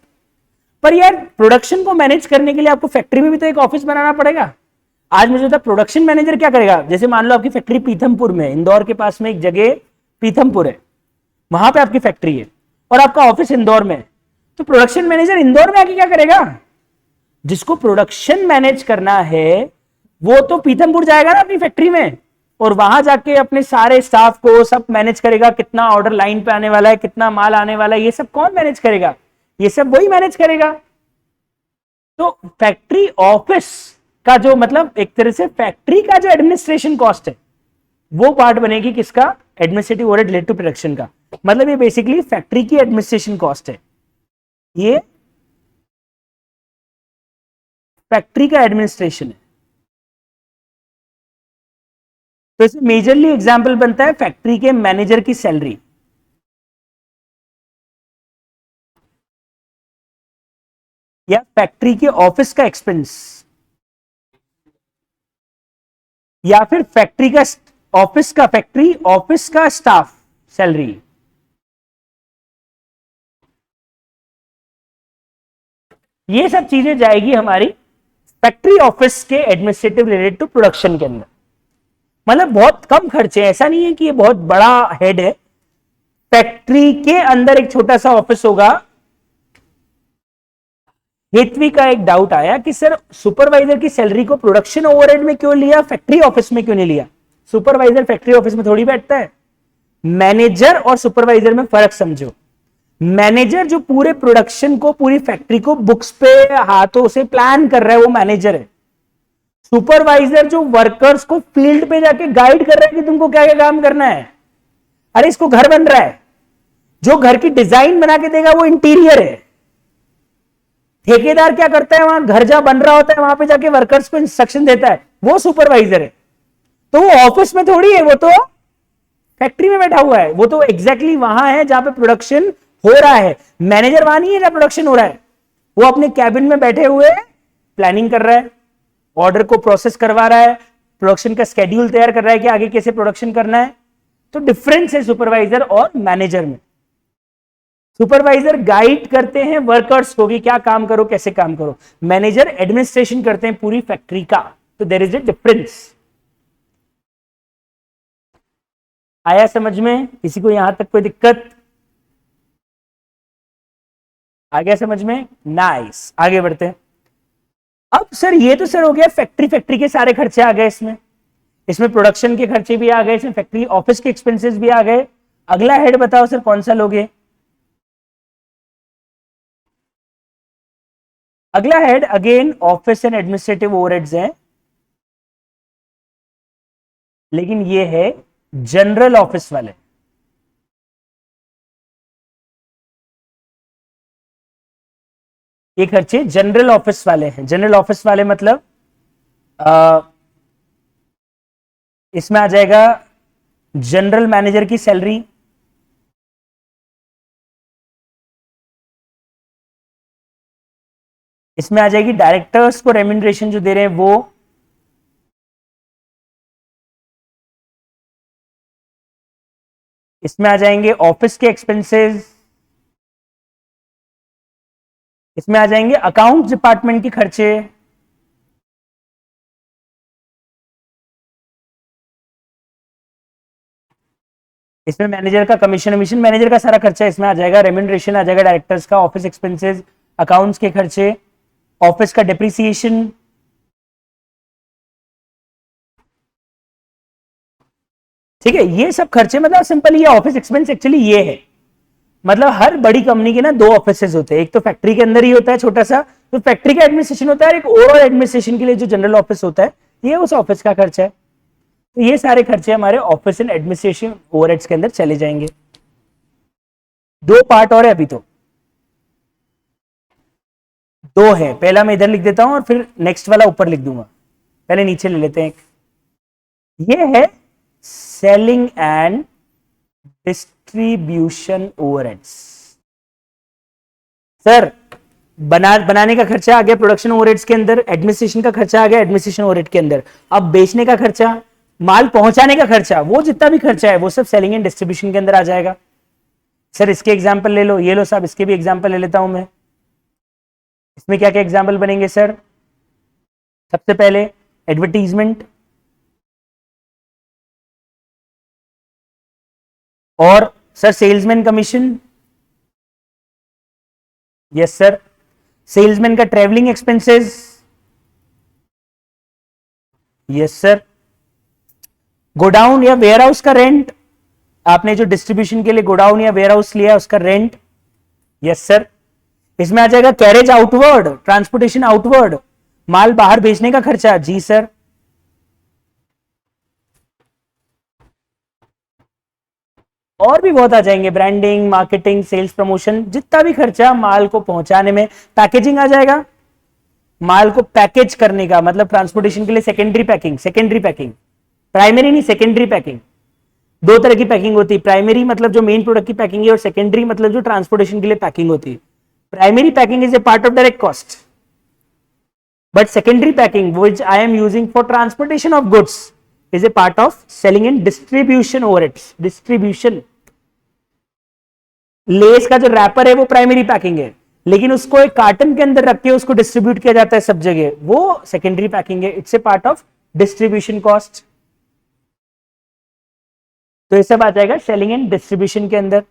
पर यार प्रोडक्शन को मैनेज करने के लिए आपको फैक्ट्री में भी तो एक ऑफिस बनाना पड़ेगा। आज मुझे बता प्रोडक्शन मैनेजर क्या करेगा? जैसे मान लो आपकी फैक्ट्री पीथमपुर में, इंदौर के पास में एक जगह पीथमपुर है, वहां पे आपकी फैक्ट्री है और आपका ऑफिस इंदौर में है, तो प्रोडक्शन मैनेजर इंदौर में आके क्या करेगा? जिसको प्रोडक्शन मैनेज करना है वो तो पीथमपुर जाएगा ना अपनी फैक्ट्री में, और वहां जाके अपने सारे स्टाफ को सब मैनेज करेगा, कितना ऑर्डर लाइन पे आने वाला है, कितना माल आने वाला है, ये सब कौन मैनेज करेगा? ये सब वही मैनेज करेगा। तो फैक्ट्री ऑफिस का जो मतलब एक तरह से फैक्ट्री का जो एडमिनिस्ट्रेशन कॉस्ट है वो पार्ट बनेगी किसका? Administrative overhead related to production का। मतलब ये बेसिकली फैक्ट्री की एडमिनिस्ट्रेशन कॉस्ट है, ये फैक्ट्री का एडमिनिस्ट्रेशन है। तो इसमें मेजरली एग्जांपल बनता है फैक्ट्री के मैनेजर की सैलरी, या फैक्ट्री के ऑफिस का एक्सपेंस, या फिर फैक्ट्री का फैक्ट्री ऑफिस का स्टाफ सैलरी। ये सब चीजें जाएगी हमारी फैक्ट्री ऑफिस के एडमिनिस्ट्रेटिव रिलेटेड टू प्रोडक्शन के अंदर। मतलब बहुत कम खर्चे, ऐसा नहीं है कि ये बहुत बड़ा हेड है। फैक्ट्री के अंदर एक छोटा सा ऑफिस होगा। हेतवी का एक डाउट आया कि सर सुपरवाइजर की सैलरी को प्रोडक्शन ओवरहेड में क्यों लिया, फैक्ट्री ऑफिस में क्यों नहीं लिया? सुपरवाइजर फैक्ट्री ऑफिस में थोड़ी बैठता है। मैनेजर और सुपरवाइजर में फर्क समझो। मैनेजर जो पूरे प्रोडक्शन को, पूरी फैक्ट्री को बुक्स पे हाथों से प्लान कर रहा है, वो मैनेजर है। सुपरवाइजर जो वर्कर्स को फील्ड पे जाके गाइड कर रहा है कि तुमको क्या क्या काम करना है। अरे इसको घर बन रहा है, जो घर की डिजाइन बना के देगा वो इंटीरियर है। ठेकेदार क्या करता है, वहां घर जहां बन रहा होता है वहां पे जाके वर्कर्स को इंस्ट्रक्शन देता है, वो सुपरवाइजर है। तो वो ऑफिस में थोड़ी है, वो तो फैक्ट्री में बैठा हुआ है, वो तो एग्जैक्टली वहां है जहां पे प्रोडक्शन हो रहा है। मैनेजर वहां नहीं है जहां प्रोडक्शन हो रहा है, वो अपने कैबिन में बैठे हुए प्लानिंग कर रहा है, ऑर्डर को प्रोसेस करवा रहा है, प्रोडक्शन का स्केड्यूल तैयार कर रहा है कि आगे कैसे प्रोडक्शन करना है। तो डिफरेंस है सुपरवाइजर और मैनेजर में। सुपरवाइजर गाइड करते हैं वर्कर्स को कि क्या काम करो, कैसे काम करो। मैनेजर एडमिनिस्ट्रेशन करते हैं पूरी फैक्ट्री का। तो देयर इज ए डिफरेंस। आया समझ में? किसी को यहां तक कोई दिक्कत? आ गया समझ में? नाइस, आगे बढ़ते हैं। अब सर ये तो सर हो गया फैक्ट्री के सारे खर्चे आ गए इसमें। इसमें प्रोडक्शन के खर्चे भी आ गए, इसमें फैक्ट्री ऑफिस के एक्सपेंसेस भी आ गए। अगला हेड बताओ सर कौन सा लोगे? अगला head again office and administrative overheads है, लेकिन ये है जनरल ऑफिस वाले। ये खर्चे जनरल ऑफिस वाले हैं। जनरल ऑफिस वाले मतलब इसमें आ जाएगा जनरल मैनेजर की सैलरी, इसमें आ जाएगी डायरेक्टर्स को रेम्यूनरेशन जो दे रहे हैं वो, इसमें आ जाएंगे ऑफिस के एक्सपेंसेस, इसमें आ जाएंगे अकाउंट डिपार्टमेंट के खर्चे, इसमें मैनेजर का कमीशन मैनेजर का सारा खर्चा इसमें आ जाएगा, रेम्यूनरेशन आ जाएगा डायरेक्टर्स का, ऑफिस एक्सपेंसेस, अकाउंट्स के खर्चे, ऑफिस का डिप्रिसिएशन। ठीक है, ये सब खर्चे मतलब सिंपल ये ऑफिस एक्सपेंस एक्चुअली ये है। मतलब हर बड़ी कंपनी के ना दो ऑफिसेज होते हैं, एक तो फैक्ट्री के अंदर ही होता है छोटा सा, तो फैक्ट्री का एडमिनिस्ट्रेशन होता है, एक ओवरऑल एडमिनिस्ट्रेशन के लिए जो जनरल ऑफिस होता है ये उस ऑफिस का खर्चा है। तो ये सारे खर्चे हमारे ऑफिस एंड एडमिनिस्ट्रेशन ओवरहेड्स के अंदर चले जाएंगे। दो पार्ट और है अभी तो, दो है। पहला मैं इधर लिख देता हूं और फिर नेक्स्ट वाला ऊपर लिख दूंगा। पहले नीचे ले लेते हैं। ये है selling and distribution overheads. Sir बनाने का खर्चा आ गया प्रोडक्शन ओवरहेड्स के अंदर, एडमिनिस्ट्रेशन का खर्चा आ गया एडमिनिस्ट्रेशन ओवरहेड के अंदर। अब बेचने का खर्चा, माल पहुंचाने का खर्चा, वो जितना भी खर्चा है वो सब सेलिंग एंड डिस्ट्रीब्यूशन के अंदर आ जाएगा। सर इसके एग्जांपल ले लो, ये लो साहब, इसके भी एग्जांपल ले लेता हूं मैं। इसमें क्या क्या एग्जांपल बनेंगे सर? सबसे पहले एडवर्टीजमेंट, और sir salesman commission, yes sir, salesman का travelling expenses, yes sir, godown या वेयरहाउस का रेंट, आपने जो डिस्ट्रीब्यूशन के लिए गोडाउन या वेयरहाउस लिया उसका रेंट, यस सर। इसमें आ जाएगा कैरेज आउटवर्ड, ट्रांसपोर्टेशन आउटवर्ड, माल बाहर भेजने का खर्चा, जी सर। और भी बहुत आ जाएंगे, ब्रांडिंग, मार्केटिंग, सेल्स प्रमोशन, जितना भी खर्चा माल को पहुंचाने में। पैकेजिंग आ जाएगा, माल को पैकेज करने का, मतलब ट्रांसपोर्टेशन के लिए सेकेंडरी पैकिंग, प्राइमरी नहीं सेकेंडरी पैकिंग। दो तरह की पैकिंग होती है, प्राइमरी मतलब जो मेन प्रोडक्ट की पैकिंग है, और सेकेंडरी मतलब जो ट्रांसपोर्टेशन के लिए पैकिंग होती है। Primary packing is a part of direct cost, but secondary packing which I am using for transportation of goods is a part of selling and distribution overheads. Distribution, less का जो wrapper है वो primary packing है, लेकिन उसको एक carton के अंदर रख के उसको डिस्ट्रीब्यूट किया जाता है सब जगह, वो सेकेंडरी पैकिंग है, it's a part of distribution cost. तो ये सब आ जाएगा सेलिंग एंड डिस्ट्रीब्यूशन के अंदर।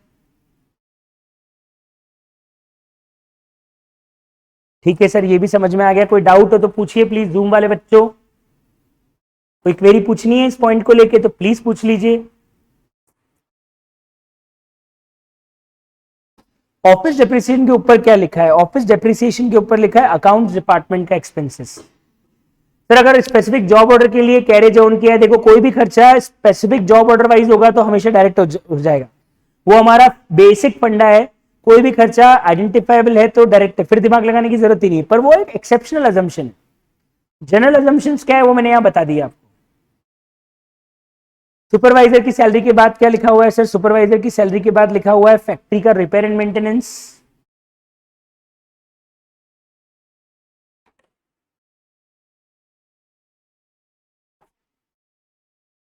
ठीक है सर, ये भी समझ में आ गया? कोई डाउट हो तो पूछिए प्लीज, जूम वाले बच्चों। कोई क्वेरी पूछनी है इस पॉइंट को लेके तो प्लीज पूछ लीजिए। ऑफिस डेप्रिसिएशन के ऊपर क्या लिखा है? ऑफिस डेप्रिसिएशन के ऊपर लिखा है अकाउंट्स डिपार्टमेंट का एक्सपेंसेस। सर अगर स्पेसिफिक जॉब ऑर्डर के लिए कैरेज ऑन किया है, देखो कोई भी खर्चा स्पेसिफिक जॉब ऑर्डर वाइज होगा तो हमेशा डायरेक्ट हो जाएगा, वो हमारा बेसिक फंडा है। कोई भी खर्चा आइडेंटिफाइबल है तो डायरेक्ट है, फिर दिमाग लगाने की जरूरत ही नहीं है। पर वो एक एक्सेप्शनल अजम्पशन है। जनरल अजम्पशंस क्या है वो मैंने यहां बता दिया आपको। सुपरवाइजर की सैलरी के बाद क्या लिखा हुआ है सर? सुपरवाइजर की सैलरी के बाद लिखा हुआ है फैक्ट्री का रिपेयर एंड मेंटेनेंस।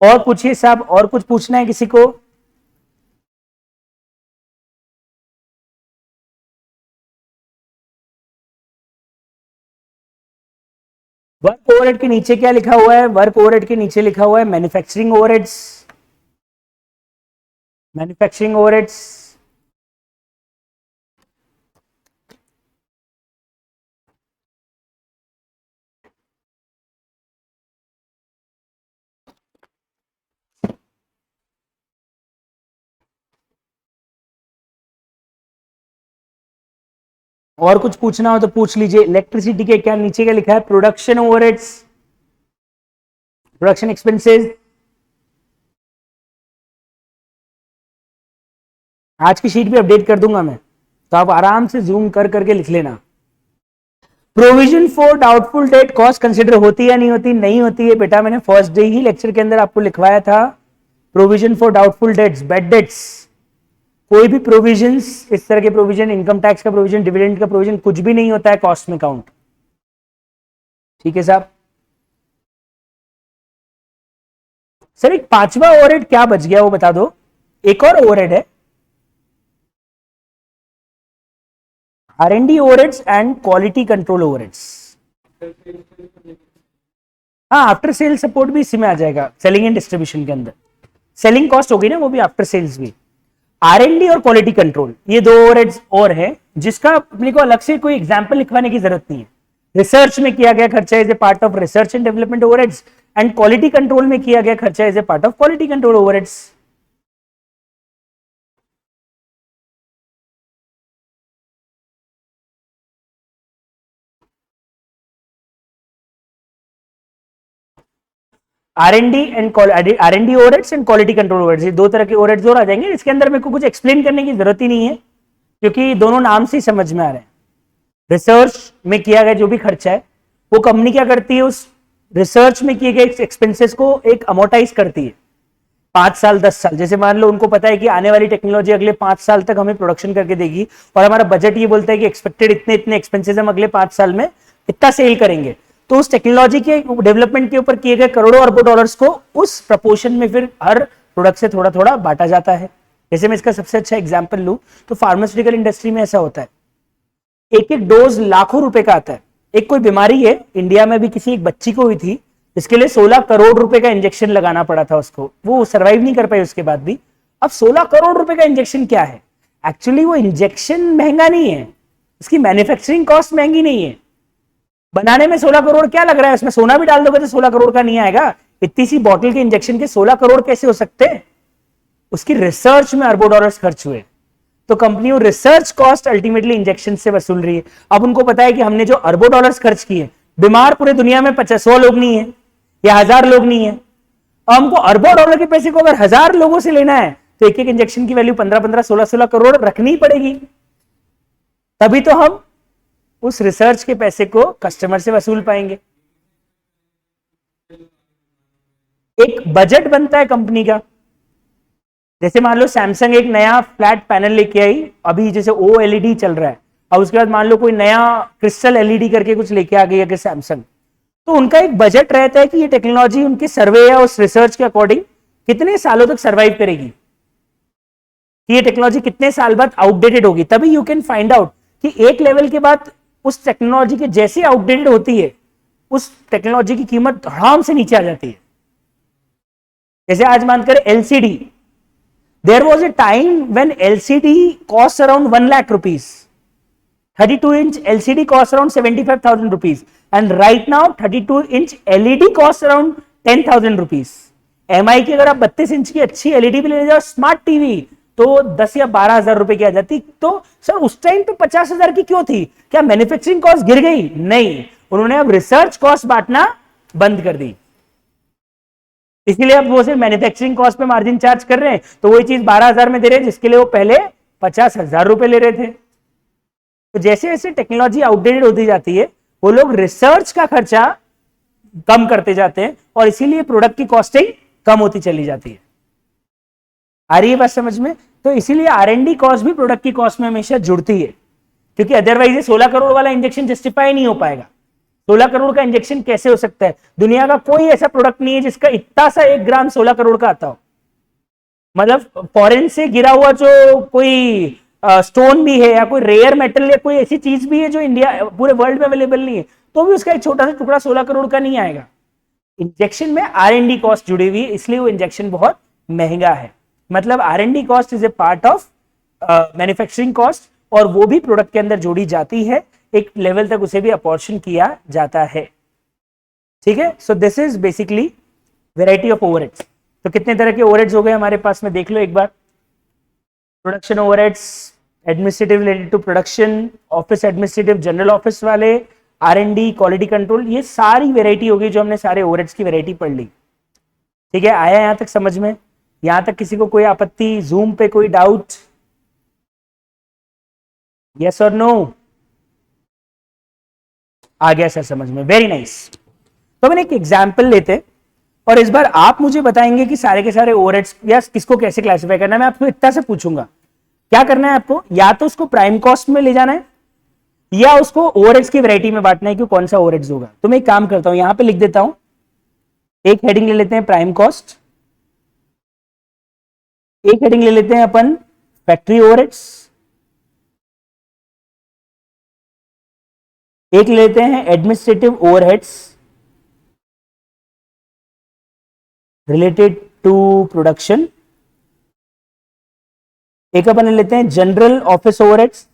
और पूछिए साहब, और कुछ पूछना है किसी को? वर्क ओवरहेड के नीचे क्या लिखा हुआ है? वर्क ओवरहेड के नीचे लिखा हुआ है मैन्युफैक्चरिंग ओवरहेड्स। मैन्युफैक्चरिंग ओवरहेड्स और कुछ पूछना हो तो पूछ लीजिए। इलेक्ट्रिसिटी के क्या नीचे क्या लिखा है? Production overheads, production expenses. आज की शीट भी अपडेट कर दूंगा मैं, तो आप आराम से जूम कर करके लिख लेना। Provision for doubtful debt cost consider होती है नहीं होती? नहीं होती है बेटा, मैंने फर्स्ट डे ही लेक्चर के अंदर आपको लिखवाया था। Provision for doubtful debts, bad debts, कोई भी प्रोविजंस, इस तरह के प्रोविजन, इनकम टैक्स का प्रोविजन, डिविडेंड का प्रोविजन, कुछ भी नहीं होता है कॉस्ट में काउंट। ठीक है साहब। सर एक पांचवा ओवरहेड क्या बच गया वो बता दो। एक और ओवरहेड है, R&D overheads and quality control overheads. हाँ, आफ्टर सेल सपोर्ट भी इसी में आ जाएगा, सेलिंग एंड डिस्ट्रीब्यूशन के अंदर। सेलिंग कॉस्ट होगी ना, वो भी आफ्टर सेल्स भी। R&D और क्वालिटी कंट्रोल, ये दो ओवरहेड्स और है, जिसका अपने को अलग से कोई एग्जांपल लिखवाने की जरूरत नहीं है। रिसर्च में किया गया खर्चा is a part of research and development overheads, and quality control में किया गया खर्चा is a part of quality control overheads. R&D overheads and quality control overheads, ये दो तरह के ओवरहेड्स और आ जाएंगे। इसके अंदर मेरे को कुछ एक्सप्लेन करने की जरूरत ही नहीं है, क्योंकि दोनों नाम से ही समझ में आ रहे हैं। रिसर्च में किया गया जो भी खर्चा है, वो कंपनी क्या करती है, उस रिसर्च में किए गए एक्सपेंसेस को एक अमोर्टाइज करती है 5 साल 10 साल। जैसे मान लो उनको पता है कि आने वाली टेक्नोलॉजी अगले 5 साल तक हमें प्रोडक्शन करके देगी, और हमारा बजट ये बोलता है कि एक्सपेक्टेड इतने इतने एक्सपेंसेस हम अगले 5 साल में इतना सेल करेंगे, तो उस टेक्नोलॉजी के डेवलपमेंट के ऊपर किए गए करोड़ों अरबों डॉलर्स को उस प्रपोर्शन में फिर हर प्रोडक्ट से थोड़ा थोड़ा बांटा जाता है। जैसे मैं इसका सबसे अच्छा एग्जाम्पल लूं तो फार्मास्यूटिकल इंडस्ट्री में ऐसा होता है, एक एक डोज लाखों रुपए का आता है। एक कोई बीमारी है, इंडिया में भी किसी एक बच्ची को हुई थी, इसके लिए 16 करोड़ रुपए का इंजेक्शन लगाना पड़ा था उसको, वो सरवाइव नहीं कर पाई उसके बाद भी। अब 16 करोड़ रुपए का इंजेक्शन क्या है? एक्चुअली वो इंजेक्शन महंगा नहीं है, उसकी मैन्युफैक्चरिंग कॉस्ट महंगी नहीं है। बनाने में 16 करोड़ क्या लग रहा है? उसमें सोना भी डाल दोगे तो 16 करोड़ का नहीं आएगा। इतनी सी बॉटल के इंजेक्शन के 16 करोड़ कैसे हो सकते? उसकी रिसर्च में अरबों डॉलर्स खर्च हुए। तो कंपनी वो रिसर्च कॉस्ट अल्टीमेटली इंजेक्शन से वसूल रही है। अब उनको पता है कि हमने जो अरबों डॉलर्स खर्च किए, बीमार पूरे दुनिया में 100 लोग नहीं है या 1000 लोग नहीं है, अब हमको अरबों डॉलर के पैसे को अगर 1000 लोगों से लेना है तो एक एक इंजेक्शन की वैल्यू 15-15, 16-16 करोड़ रखनी पड़ेगी। तभी तो हम उस रिसर्च के पैसे को कस्टमर से वसूल पाएंगे। एक बजट बनता है कंपनी का। जैसे मान लो सैमसंग एक नया फ्लैट पैनल लेके आई, अभी जैसे OLED चल रहा है, और उसके बाद मान लो कोई नया क्रिस्टल LED करके कुछ लेके आ गई अगर सैमसंग, तो उनका एक बजट रहता है कि ये टेक्नोलॉजी उनके सर्वे या उस रिसर्च के अकॉर्डिंग कितने सालों तक सर्वाइव करेगी, कि ये टेक्नोलॉजी कितने साल बाद आउटडेटेड होगी। तभी यू कैन फाइंड आउट कि एक लेवल के बाद उस टेक्नोलॉजी के जैसे आउटडेटेड होती है, उस टेक्नोलॉजी की कीमत धड़ाम से नीचे आ जाती है। जैसे आज मानकर LCD, there was a time when LCD costs around 1 lakh rupees. 32-inch LCD costs around 75,000 rupees, and right now 32-inch LED costs around 10,000 rupees. MI की अगर आप 32 इंच की अच्छी LED भी लेने जाओ, स्मार्ट टीवी, तो 10 या 12,000 रुपए की आ जाती। तो सर उस टाइम पे 50,000 की क्यों थी? क्या मैन्युफैक्चरिंग कॉस्ट गिर गई? नहीं, उन्होंने अब रिसर्च कॉस्ट बांटना बंद कर दी। इसीलिए अब वो सिर्फ मैन्युफैक्चरिंग कॉस्ट पे मार्जिन चार्ज कर रहे हैं, तो वही चीज 12,000 में दे रहे हैं जिसके लिए वो पहले 50,000 रुपए ले रहे थे। तो जैसे जैसे टेक्नोलॉजी आउटडेटेड होती जाती है, वो लोग रिसर्च का खर्चा कम करते जाते हैं और इसीलिए प्रोडक्ट की कॉस्टिंग कम होती चली जाती है। आ रही है बात समझ में? तो इसीलिए R&D कॉस्ट भी प्रोडक्ट की कॉस्ट में हमेशा जुड़ती है, क्योंकि अदरवाइज ये 16 करोड़ वाला इंजेक्शन जस्टिफाई नहीं हो पाएगा। 16 करोड़ का इंजेक्शन कैसे हो सकता है? दुनिया का कोई ऐसा प्रोडक्ट नहीं है जिसका इतना सा 1 ग्राम 16 करोड़ का आता हो। मतलब फॉरेन से गिरा हुआ जो कोई स्टोन भी है या कोई रेयर मेटल या कोई ऐसी चीज भी है जो इंडिया पूरे वर्ल्ड में अवेलेबल नहीं है, तो भी उसका एक छोटा सा टुकड़ा 16 करोड़ का नहीं आएगा। इंजेक्शन में R&D कॉस्ट जुड़ी हुई है, इसलिए वो इंजेक्शन बहुत महंगा है। मतलब R&D cost is a part of manufacturing cost, और वो भी प्रोडक्ट के अंदर जोड़ी जाती है, एक लेवल तक उसे भी अपॉर्शन किया जाता है। ठीक है, so this is basically variety of overheads. तो कितने तरह के ओवरहेड्स हो गए हमारे पास में, देख लो एक बार। Production overheads, administrative related to production, office administrative, general office वाले, R&D, क्वालिटी कंट्रोल, ये सारी वेराइटी होगी जो हमने सारे ओवरहेड्स की वेराइटी पढ़ ली। ठीक है, आया यहां तक समझ में? यहां तक किसी को कोई आपत्ति, जूम पे कोई डाउट? यस और नो? आ गया सर समझ में, वेरी नाइस। तो मैंने एक एग्जाम्पल लेते और इस बार आप मुझे बताएंगे कि सारे के सारे ओवरहेड्स या किसको कैसे क्लासिफाई करना है। मैं आपको इतना से पूछूंगा, क्या करना है आपको? या तो उसको प्राइम कॉस्ट में ले जाना है या उसको ओवरहेड्स की वैरायटी में बांटना है कि कौन सा ओवरहेड्स होगा। तो मैं एक काम करता हूं, यहां पे लिख देता हूं, एक हेडिंग ले लेते हैं प्राइम कॉस्ट, एक हेडिंग ले लेते हैं अपन फैक्ट्री ओवरहेड्स, एक ले लेते हैं administrative overheads related to production, एक अपन ले लेते हैं जनरल ऑफिस ओवरहेड्स,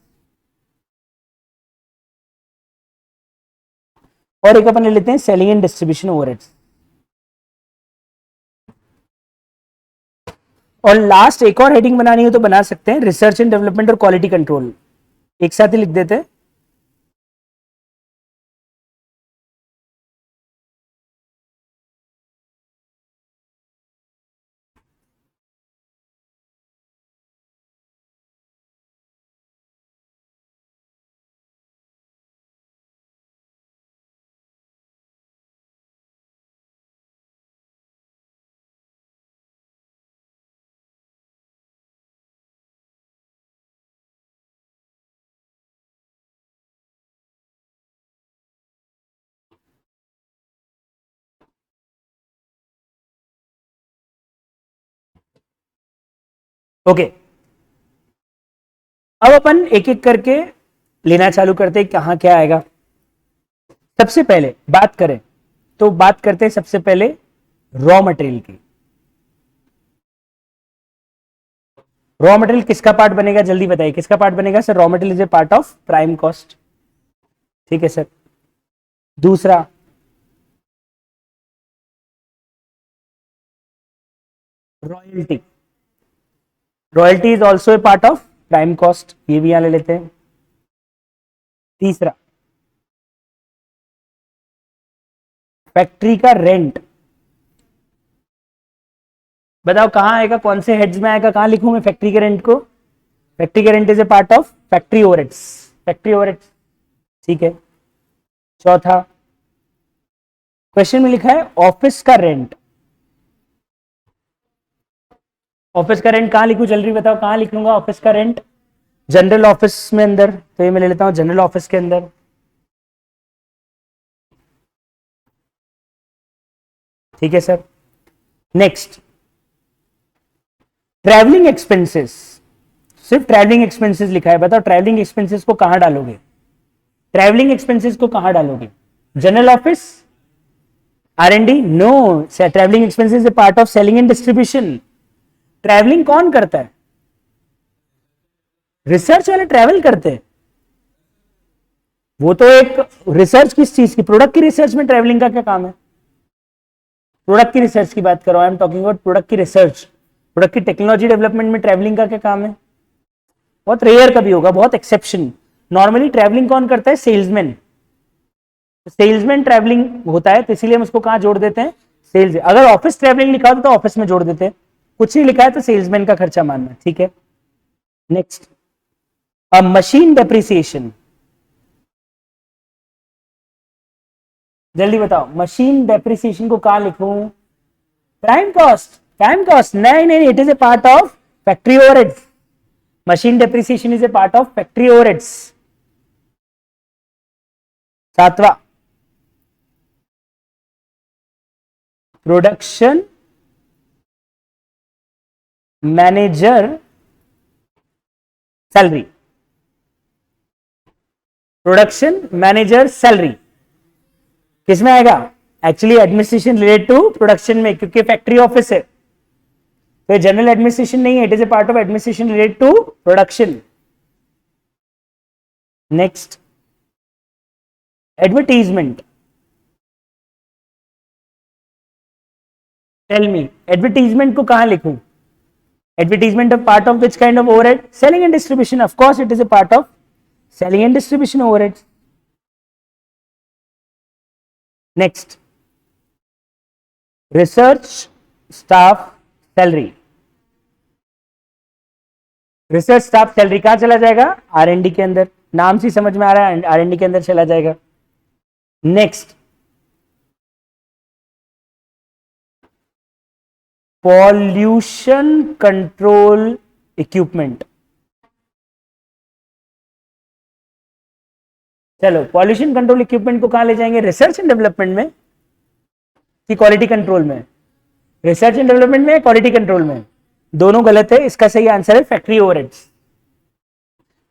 और एक अपन ले लेते हैं सेलिंग एंड डिस्ट्रीब्यूशन ओवरहेड्स। और लास्ट एक और हेडिंग बनानी हो तो बना सकते हैं, रिसर्च एंड डेवलपमेंट और क्वालिटी कंट्रोल, एक साथ ही लिख देते हैं। ओके, अब अपन एक एक करके लेना चालू करते हैं, कहां क्या आएगा। सबसे पहले बात करें तो बात करते हैं सबसे पहले रॉ मटेरियल की। रॉ मटेरियल किसका पार्ट बनेगा, जल्दी बताइए किसका पार्ट बनेगा? Sir raw material is a part of prime cost. ठीक है सर। दूसरा, royalty, royalty is also a part of prime cost, ये भी यहां ले लेते हैं। तीसरा, फैक्ट्री का रेंट, बताओ कहां आएगा, कौन से हेड्स में आएगा, कहां लिखूं मैं फैक्ट्री के रेंट को? फैक्ट्री के rent is a part of factory overheads, factory overheads. ठीक है। चौथा, क्वेश्चन में लिखा है ऑफिस का रेंट, ऑफिस का रेंट कहां लिखूं, जल्दी बताओ कहां लिख लूंगा ऑफिस का रेंट? जनरल ऑफिस में अंदर, तो ये मैं ले लेता हूं जनरल ऑफिस के अंदर। ठीक है सर। नेक्स्ट, ट्रैवलिंग एक्सपेंसेस, सिर्फ ट्रैवलिंग एक्सपेंसेस लिखा है, बताओ ट्रैवलिंग एक्सपेंसेस को कहां डालोगे? ट्रैवलिंग एक्सपेंसेस को कहां डालोगे? General office, R&D? No, travelling expenses a part of selling and distribution. Travelling कौन करता है? रिसर्च वाले ट्रैवल करते हैं, वो तो एक रिसर्च किस चीज की, प्रोडक्ट की रिसर्च में ट्रैवलिंग का क्या काम है? प्रोडक्ट की रिसर्च की बात करो, I am talking about product की रिसर्च, प्रोडक्ट की टेक्नोलॉजी डेवलपमेंट में ट्रैवलिंग का क्या काम है? बहुत रेयर कभी होगा, बहुत एक्सेप्शन। नॉर्मली ट्रैवलिंग कौन करता है? सेल्समैन। सेल्समैन ट्रैवलिंग होता है तो इसीलिए हम उसको कहां जोड़ देते हैं, सेल्स। अगर ऑफिस ट्रैवलिंग लिखा होता तो ऑफिस में जोड़ देते हैं, कुछ नहीं लिखा है तो सेल्समैन का खर्चा मानना, ठीक है। नेक्स्ट, अब मशीन डेप्रिसिएशन, जल्दी बताओ मशीन डेप्रिसिएशन को कहां लिखूं? प्राइम कॉस्ट, प्राइम कॉस्ट नहीं नहीं, it is a part of factory overheads. Machine depreciation is a part of factory overheads. सातवां, production manager salary, production manager salary किसमें आएगा? Actually administration related to production में, क्योंकि फैक्ट्री ऑफिस है तो general administration नहीं है, it is a part of administration related to production. Next, advertisement, tell me advertisement को कहां लिखूं? Advertisement of part of which kind of overhead? Selling and distribution, of course it is a part of selling and distribution overhead. Next, research staff salary, research staff salary कहां चला जाएगा? आर&डी के अंदर, नाम से समझ में आ रहा है आर&डी के अंदर चला जाएगा। नेक्स्ट, पॉल्यूशन कंट्रोल इक्विपमेंट, चलो पॉल्यूशन कंट्रोल इक्विपमेंट को कहां ले जाएंगे? रिसर्च एंड डेवलपमेंट में कि क्वालिटी कंट्रोल में? रिसर्च एंड डेवलपमेंट में, क्वालिटी कंट्रोल में, दोनों गलत है। इसका सही आंसर है फैक्ट्री ओवरहेड्स,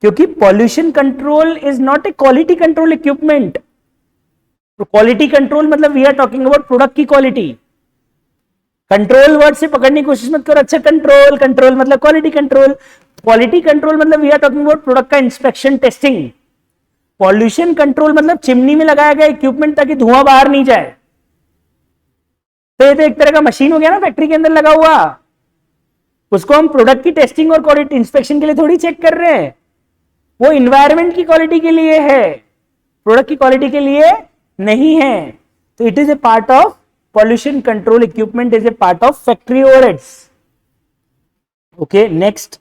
क्योंकि pollution control is not a quality control equipment. तो क्वालिटी कंट्रोल मतलब we are talking about product की क्वालिटी। कंट्रोल वर्ड से पकड़ने की कोशिश मत करो, अच्छा कंट्रोल, कंट्रोल मतलब क्वालिटी कंट्रोल, क्वालिटी कंट्रोल मतलब we are talking about product का इंस्पेक्शन टेस्टिंग। पॉल्यूशन कंट्रोल मतलब चिमनी में लगाया गया इक्विपमेंट ताकि धुआं बाहर नहीं जाए। तो ये तो एक तरह का मशीन हो गया ना फैक्ट्री के अंदर लगा हुआ, उसको हम प्रोडक्ट की टेस्टिंग और क्वालिटी इंस्पेक्शन के लिए थोड़ी चेक कर रहे हैं, वो इन्वायरमेंट की क्वालिटी के लिए है, प्रोडक्ट की क्वालिटी के लिए नहीं है। तो it is a part of pollution control equipment, is a part of factory overheads. Okay, next,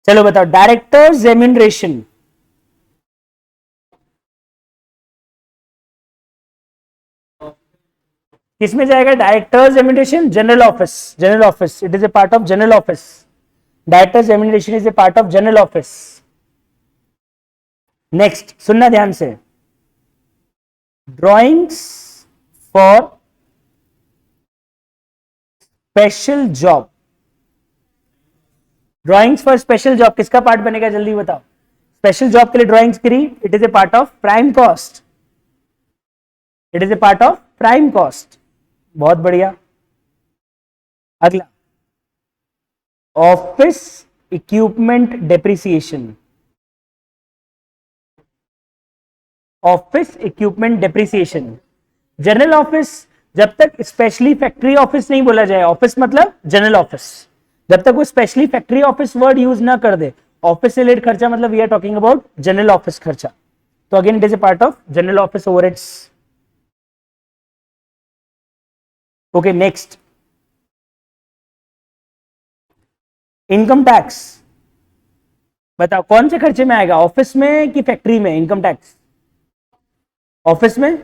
चलो बताओ डायरेक्टर्स रेम्यूनरेशन, किसमें जाएगा? Directors remuneration general office, general office, it is a part of general office. Directors remuneration is a part of general office. Next, सुनना ध्यान से, drawings for special job, drawings for special job किसका part बनेगा? जल्दी बताओ। Special job के लिए drawings करी, it is a part of prime cost, it is a part of prime cost. बहुत बढ़िया। अगला, office equipment depreciation, office equipment depreciation, general office, जब तक स्पेशली फैक्ट्री ऑफिस नहीं बोला जाए, ऑफिस मतलब जनरल ऑफिस, जब तक वो specially factory office word use ना कर दे, ऑफिस से रिलेटेड खर्चा मतलब we are talking about general office खर्चा। तो again it is a part of general office overheads. Okay, next, income tax, बताओ कौन से खर्चे में आएगा, ऑफिस में कि फैक्ट्री में? इनकम टैक्स ऑफिस में,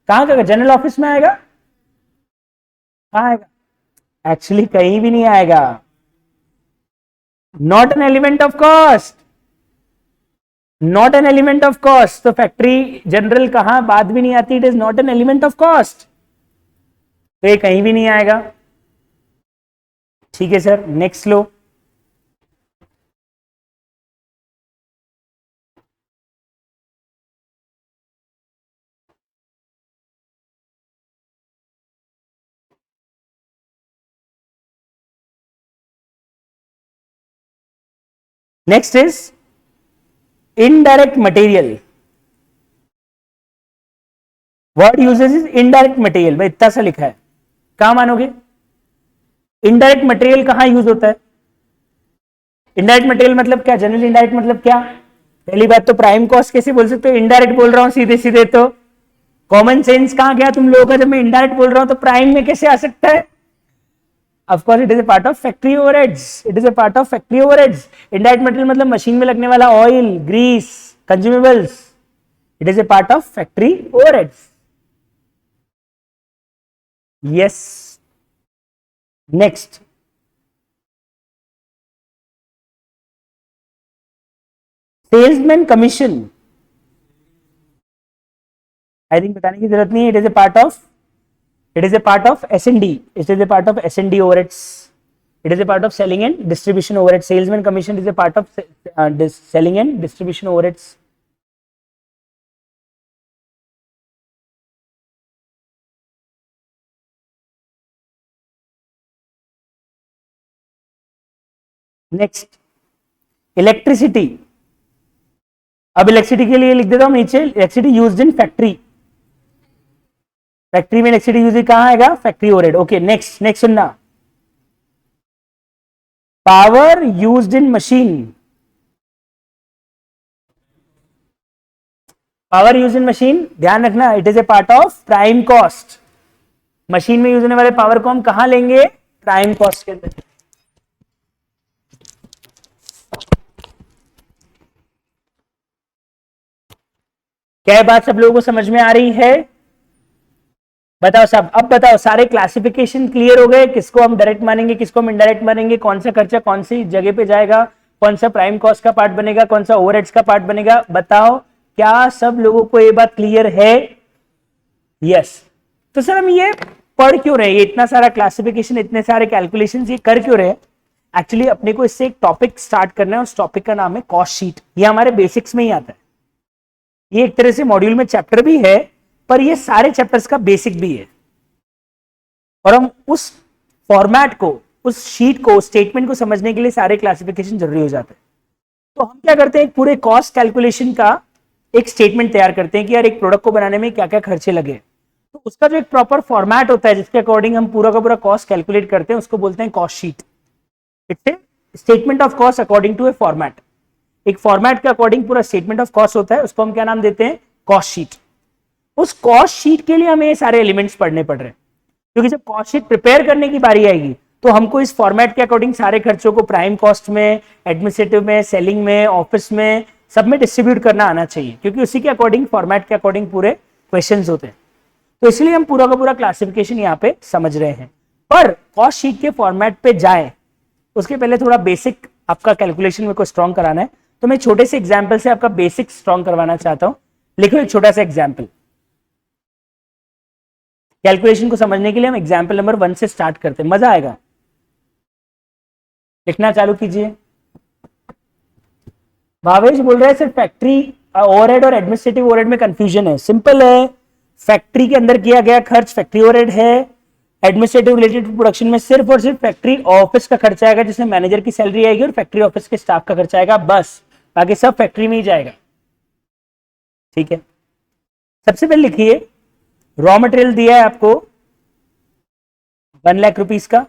कहां का? जनरल ऑफिस में आएगा, कहां आएगा? एक्चुअली कहीं भी नहीं आएगा, not an element of cost, not an element of cost. तो फैक्ट्री जनरल कहां बात भी नहीं आती, it is not an element of cost, तो ये कहीं भी नहीं आएगा। ठीक है sir, next low. Next is indirect material. Word uses is indirect material. भाई इतना सा लिखा है, कहां मानोगे? इनडायरेक्ट मटेरियल कहां यूज होता है? इनडायरेक्ट मटेरियल मतलब क्या? जनरल इनडायरेक्ट मतलब क्या? पहली बात तो प्राइम कॉस्ट कैसे बोल सकते हो? इनडायरेक्ट बोल रहा हूं सीधे सीधे, तो कॉमन सेंस कहां गया तुम लोगों का? जब मैं इनडायरेक्ट बोल रहा हूं तो प्राइम में कैसे आ सकता है? Of course, it is a part of factory overheads. It is a part of factory overheads. Indirect material मतलब मशीन में लगने वाला oil, grease, consumables. It is a part of factory overheads. Yes. Next. Salesman commission. I think बताने की जरूरत नहीं है. It is a part of. It is a part of S&D. It is a part of S&D overheads. It is a part of selling and distribution overheads. Salesman commission is a part of selling and distribution overheads. Next, electricity. अब electricity के लिए लिख देता हूं नीचे, electricity used in factory. Factory में electricity use कहां आएगा? Factory overhead. Okay, next next सुनना. Power used in machine. Power use in machine, ध्यान रखना, it is a part of prime cost. Machine में यूज होने वाले पावर को हम कहां लेंगे? प्राइम कॉस्ट के अंदर. क्या बात सब लोगों को समझ में आ रही है? बताओ सब. अब बताओ, सारे क्लासिफिकेशन क्लियर हो गए? किसको हम डायरेक्ट मानेंगे, किसको हम इनडायरेक्ट मानेंगे, कौन सा खर्चा कौन सी जगह पे जाएगा, कौन सा प्राइम कॉस्ट का पार्ट बनेगा, कौन सा ओवरहेड्स का पार्ट बनेगा? बताओ, क्या सब लोगों को ये बात क्लियर है? यस. तो सर हम ये पढ़ क्यों रहे? ये इतना सारा क्लासिफिकेशन, इतने सारे कैलकुलेशन ये कर क्यों रहे? एक्चुअली अपने को इससे एक टॉपिक स्टार्ट करना है. उस टॉपिक का नाम है कॉस्ट शीट. ये हमारे बेसिक्स में ही आता है. ये एक तरह से मॉड्यूल में चैप्टर भी है, पर ये सारे चैप्टर्स का बेसिक भी है. और हम उस फॉर्मेट को, उस शीट को, स्टेटमेंट को समझने के लिए सारे क्लासिफिकेशन जरूरी हो जाते हैं. तो हम क्या करते हैं, पूरे कॉस्ट कैलकुलेशन का एक स्टेटमेंट तैयार करते हैं कि यार एक प्रोडक्ट को बनाने में क्या क्या खर्चे लगे. तो उसका जो एक प्रॉपर फॉर्मेट होता है जिसके अकॉर्डिंग हम पूरा का पूरा कॉस्ट कैलकुलेट करते हैं, उसको बोलते हैं cost sheet. It's a statement of cost according to a format. एक फॉर्मेट के अकॉर्डिंग पूरा स्टेटमेंट ऑफ कॉस्ट होता है, उसको हम क्या नाम देते हैं? Cost sheet. उस कॉस्ट शीट के लिए हमें ये सारे एलिमेंट्स पढ़ने पड़ रहे हैं, क्योंकि जब कॉस्ट शीट प्रिपेयर करने की बारी आएगी तो हमको इस फॉर्मेट के अकॉर्डिंग सारे खर्चों को प्राइम कॉस्ट में, एडमिनिस्ट्रेटिव में, सेलिंग में, ऑफिस में, सब में डिस्ट्रीब्यूट करना आना चाहिए, क्योंकि उसी के अकॉर्डिंग, फॉर्मेट के अकॉर्डिंग पूरे क्वेश्चंस होते हैं. तो इसलिए हम पूरा का पूरा क्लासिफिकेशन यहाँ पे समझ रहे हैं. पर कॉस्ट शीट के फॉर्मेट पे जाए उसके पहले थोड़ा बेसिक आपका कैलकुलेशन मेरे को स्ट्रॉन्ग कराना है. तो मैं छोटे से एग्जाम्पल से आपका बेसिक स्ट्रॉन्ग करवाना चाहता हूं. लिखो एक छोटा सा एग्जाम्पल. कैलकुलेशन को समझने के लिए हम एग्जाम्पल नंबर 1 से स्टार्ट करते हैं, मजा आएगा. लिखना चालू कीजिए. भावेश बोल रहे हैं सर फैक्ट्री ओवरहेड और एडमिनिस्ट्रेटिव ओवरहेड में कंफ्यूजन है. सिंपल है, फैक्ट्री के अंदर किया गया खर्च फैक्ट्री ओवरहेड है. एडमिनिस्ट्रेटिव रिलेटेड प्रोडक्शन में सिर्फ और सिर्फ फैक्ट्री ऑफिस का खर्चा आएगा, जिसमें मैनेजर की सैलरी आएगी और फैक्ट्री ऑफिस के स्टाफ का खर्चा आएगा, बस. बाकी सब फैक्ट्री में ही जाएगा. ठीक है. सबसे पहले लिखिए, रॉ मटेरियल दिया है आपको 1 लाख रुपीस का.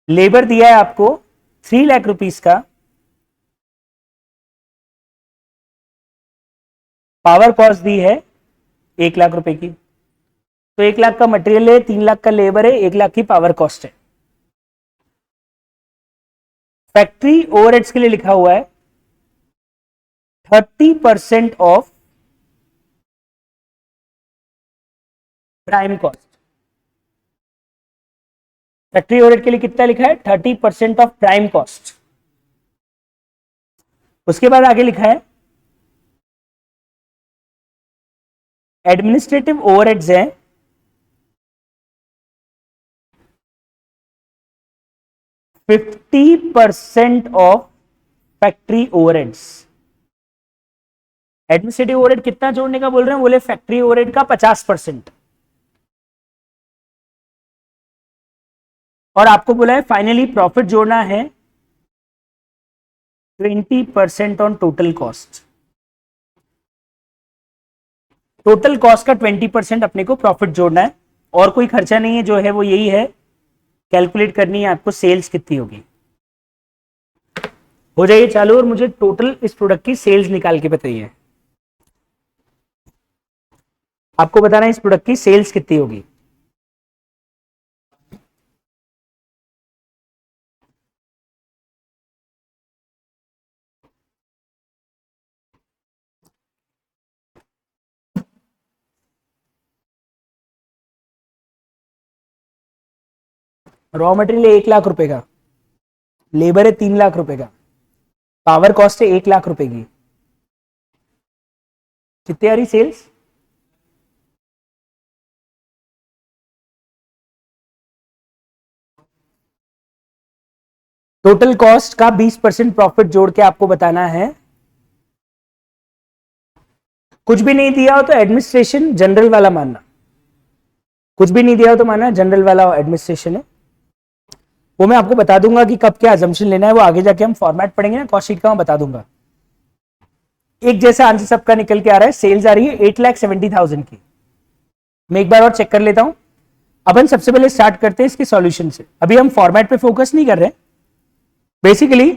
लेबर दिया है आपको 3 लाख रुपीस का. पावर कॉस्ट दी है 1 लाख रुपए की. तो 1 लाख का मटेरियल है, 3 लाख का लेबर है, 1 लाख की पावर कॉस्ट है. फैक्ट्री ओवरहेड्स के लिए लिखा हुआ है 30% of prime cost. Factory overhead के लिए कितना लिखा है? 30% ऑफ प्राइम कॉस्ट. उसके बाद आगे लिखा है एडमिनिस्ट्रेटिव ओवरहेड्स है 50% of factory overheads. Administrative overhead कितना जोड़ने का बोल रहे हैं? बोले फैक्ट्री ओवरहेड का 50%. और आपको बोला है फाइनली प्रॉफिट जोड़ना है 20% on total cost. Total cost का 20% अपने को प्रॉफिट जोड़ना है, और कोई खर्चा नहीं है, जो है वो यही है, कैलकुलेट करनी है आपको सेल्स कितनी होगी। हो जाइए चालू और मुझे टोटल इस प्रोडक्ट की सेल्स निकाल के बताइए। आपको बताना है इस प्रोडक्ट की सेल्स कितनी होगी। रॉ मटेरियल 1 लाख रुपए का, लेबर है 3 लाख रुपए का, पावर कॉस्ट है 1 लाख रुपए की, कितनी आ रही सेल्स? टोटल कॉस्ट का 20% प्रॉफिट जोड़ के आपको बताना है। कुछ भी नहीं दिया हो तो एडमिनिस्ट्रेशन जनरल वाला मानना, कुछ भी नहीं दिया हो तो मानना जनरल वाला एडमिनिस्ट्रेशन है। वो मैं आपको बता दूंगा कि कब क्या अजम्पशन लेना है, वो आगे जाके हम फॉर्मेट पढ़ेंगे ना कॉस्ट शीट का, मैं बता दूंगा। एक जैसा आंसर सबका निकल के आ रहा है। सेल्स आ रही है 8,70,000 की। मैं एक बार और चेक कर लेता हूं। अपन सबसे पहले स्टार्ट करते हैं इसके सॉल्यूशन से। अभी हम फॉर्मेट पे फोकस नहीं कर रहे। बेसिकली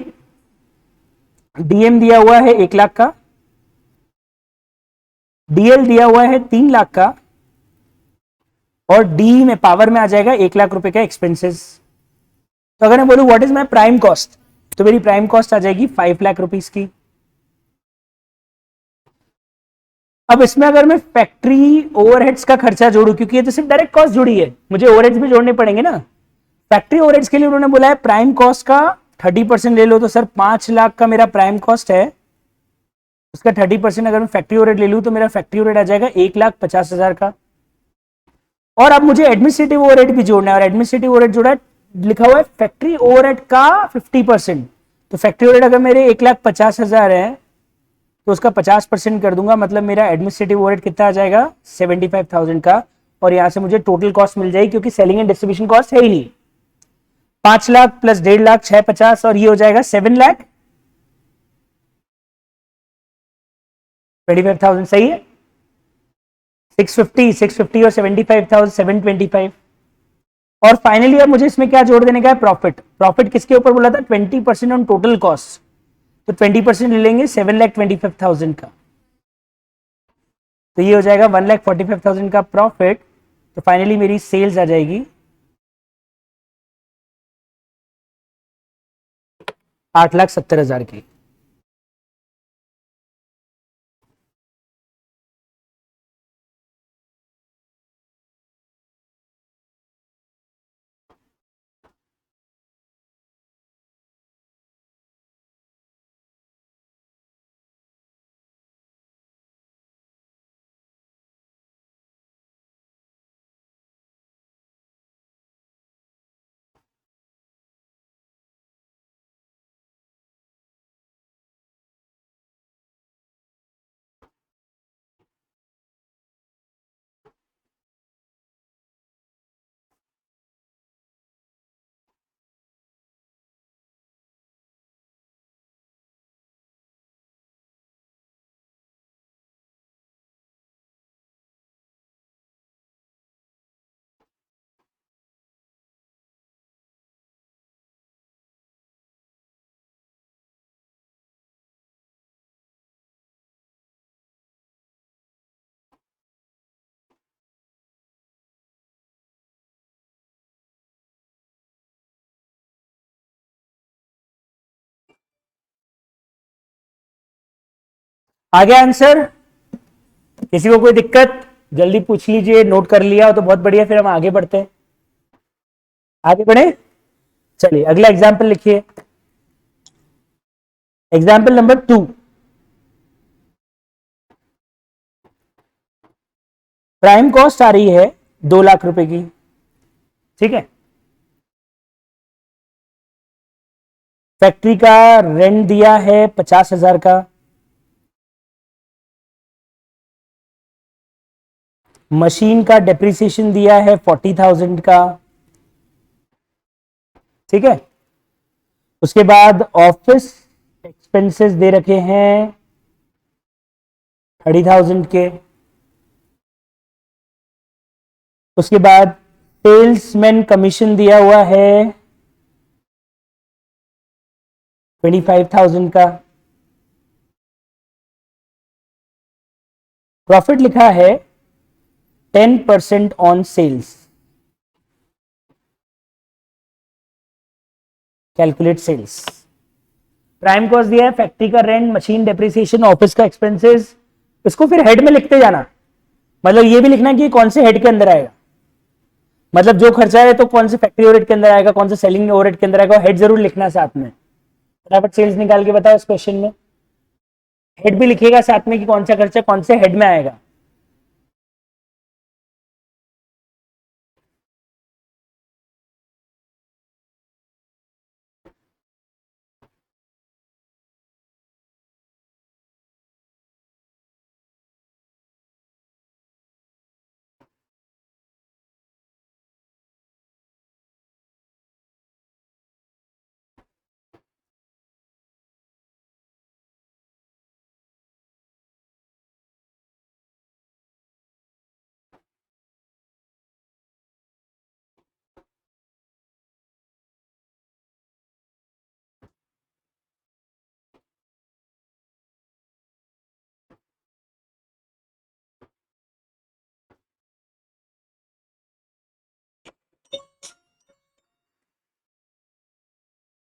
डीएम दिया हुआ है 1 लाख का, डीएल दिया हुआ है 3 लाख का, और डी में पावर में आ जाएगा 1 लाख रुपए का एक्सपेंसेस। तो अगर मैं बोलूं what is my prime cost, तो मेरी प्राइम कॉस्ट आ जाएगी 5 लाख रुपीज की। अब इसमें अगर मैं फैक्ट्री ओवरहेड्स का खर्चा जोड़ू, क्योंकि ये तो सिर्फ डायरेक्ट कॉस्ट जुड़ी है, मुझे ओवरहेड्स भी जोड़ने पड़ेंगे ना। फैक्ट्री ओवरहेड्स के लिए उन्होंने बोला है प्राइम कॉस्ट का 30% ले लो। तो सर 5 लाख का मेरा प्राइम कॉस्ट है, उसका 30% अगर मैं फैक्ट्री ओवरहेड ले लूं तो मेरा फैक्ट्री ओवरहेड आ जाएगा 1,50,000 का। और अब मुझे एडमिनिस्ट्रेटिव ओवरहेड भी जोड़ना है, और एडमिनिस्ट्रेटिव ओवरहेड जोड़ा लिखा हुआ है फैक्ट्री ओवरहेड का 50%। तो फैक्ट्री ओवरहेड अगर मेरे 1,50,000 है तो उसका 50% कर दूंगा, मतलब मेरा एडमिनिस्ट्रेटिव ओवरहेड कितना आ जाएगा 75,000 का। और यहां से मुझे टोटल कॉस्ट मिल जाएगी, क्योंकि सेलिंग एंड डिस्ट्रीब्यूशन कॉस्ट है ही नहीं। 5 लाख प्लस 1.5 लाख 650, और ये हो जाएगा 7,25,000। सही है। 650 और 75,000 725। और फाइनली अब मुझे इसमें क्या जोड़ देने का है, प्रॉफिट। प्रॉफिट किसके ऊपर बोला था, 20% ऑन टोटल कॉस्ट। तो 20% ले लेंगे 7,25,000 का, तो ये हो जाएगा 1,45,000 का प्रॉफिट। तो फाइनली मेरी सेल्स आ जाएगी 8,70,000 की। आ गया आंसर? किसी को कोई दिक्कत जल्दी पूछ लीजिए, नोट कर लिया हो तो बहुत बढ़िया, फिर हम आगे बढ़ते हैं। आगे बढ़े, चलिए अगला एग्जाम्पल लिखिए। Example number 2। प्राइम कॉस्ट आ रही है 2 लाख रुपए की, ठीक है। फैक्ट्री का रेंट दिया है 50,000 का, मशीन का डेप्रिसिएशन दिया है 40,000 का, ठीक है। उसके बाद ऑफिस एक्सपेंसेस दे रखे हैं 30,000 के। उसके बाद सेल्समैन कमीशन दिया हुआ है 25,000 का। प्रॉफिट लिखा है 10% on sales. Calculate sales. Prime cost दिया है फैक्ट्री का रेंट, मशीन डेप्रिसिएशन, ऑफिस का एक्सपेंसेस। इसको फिर हेड में लिखते जाना, मतलब ये भी लिखना कि कौन से हेड के अंदर आएगा, मतलब जो खर्चा है तो कौन से फैक्ट्री ओवरहेड के अंदर आएगा, कौन से सेलिंग ओवरहेड के अंदर आएगा, हेड जरूर लिखना साथ में। फटाफट सेल्स निकाल के बताओ इस क्वेश्चन में। हेड भी लिखेगा साथ में कि कौन सा खर्चा कौन से हेड में आएगा।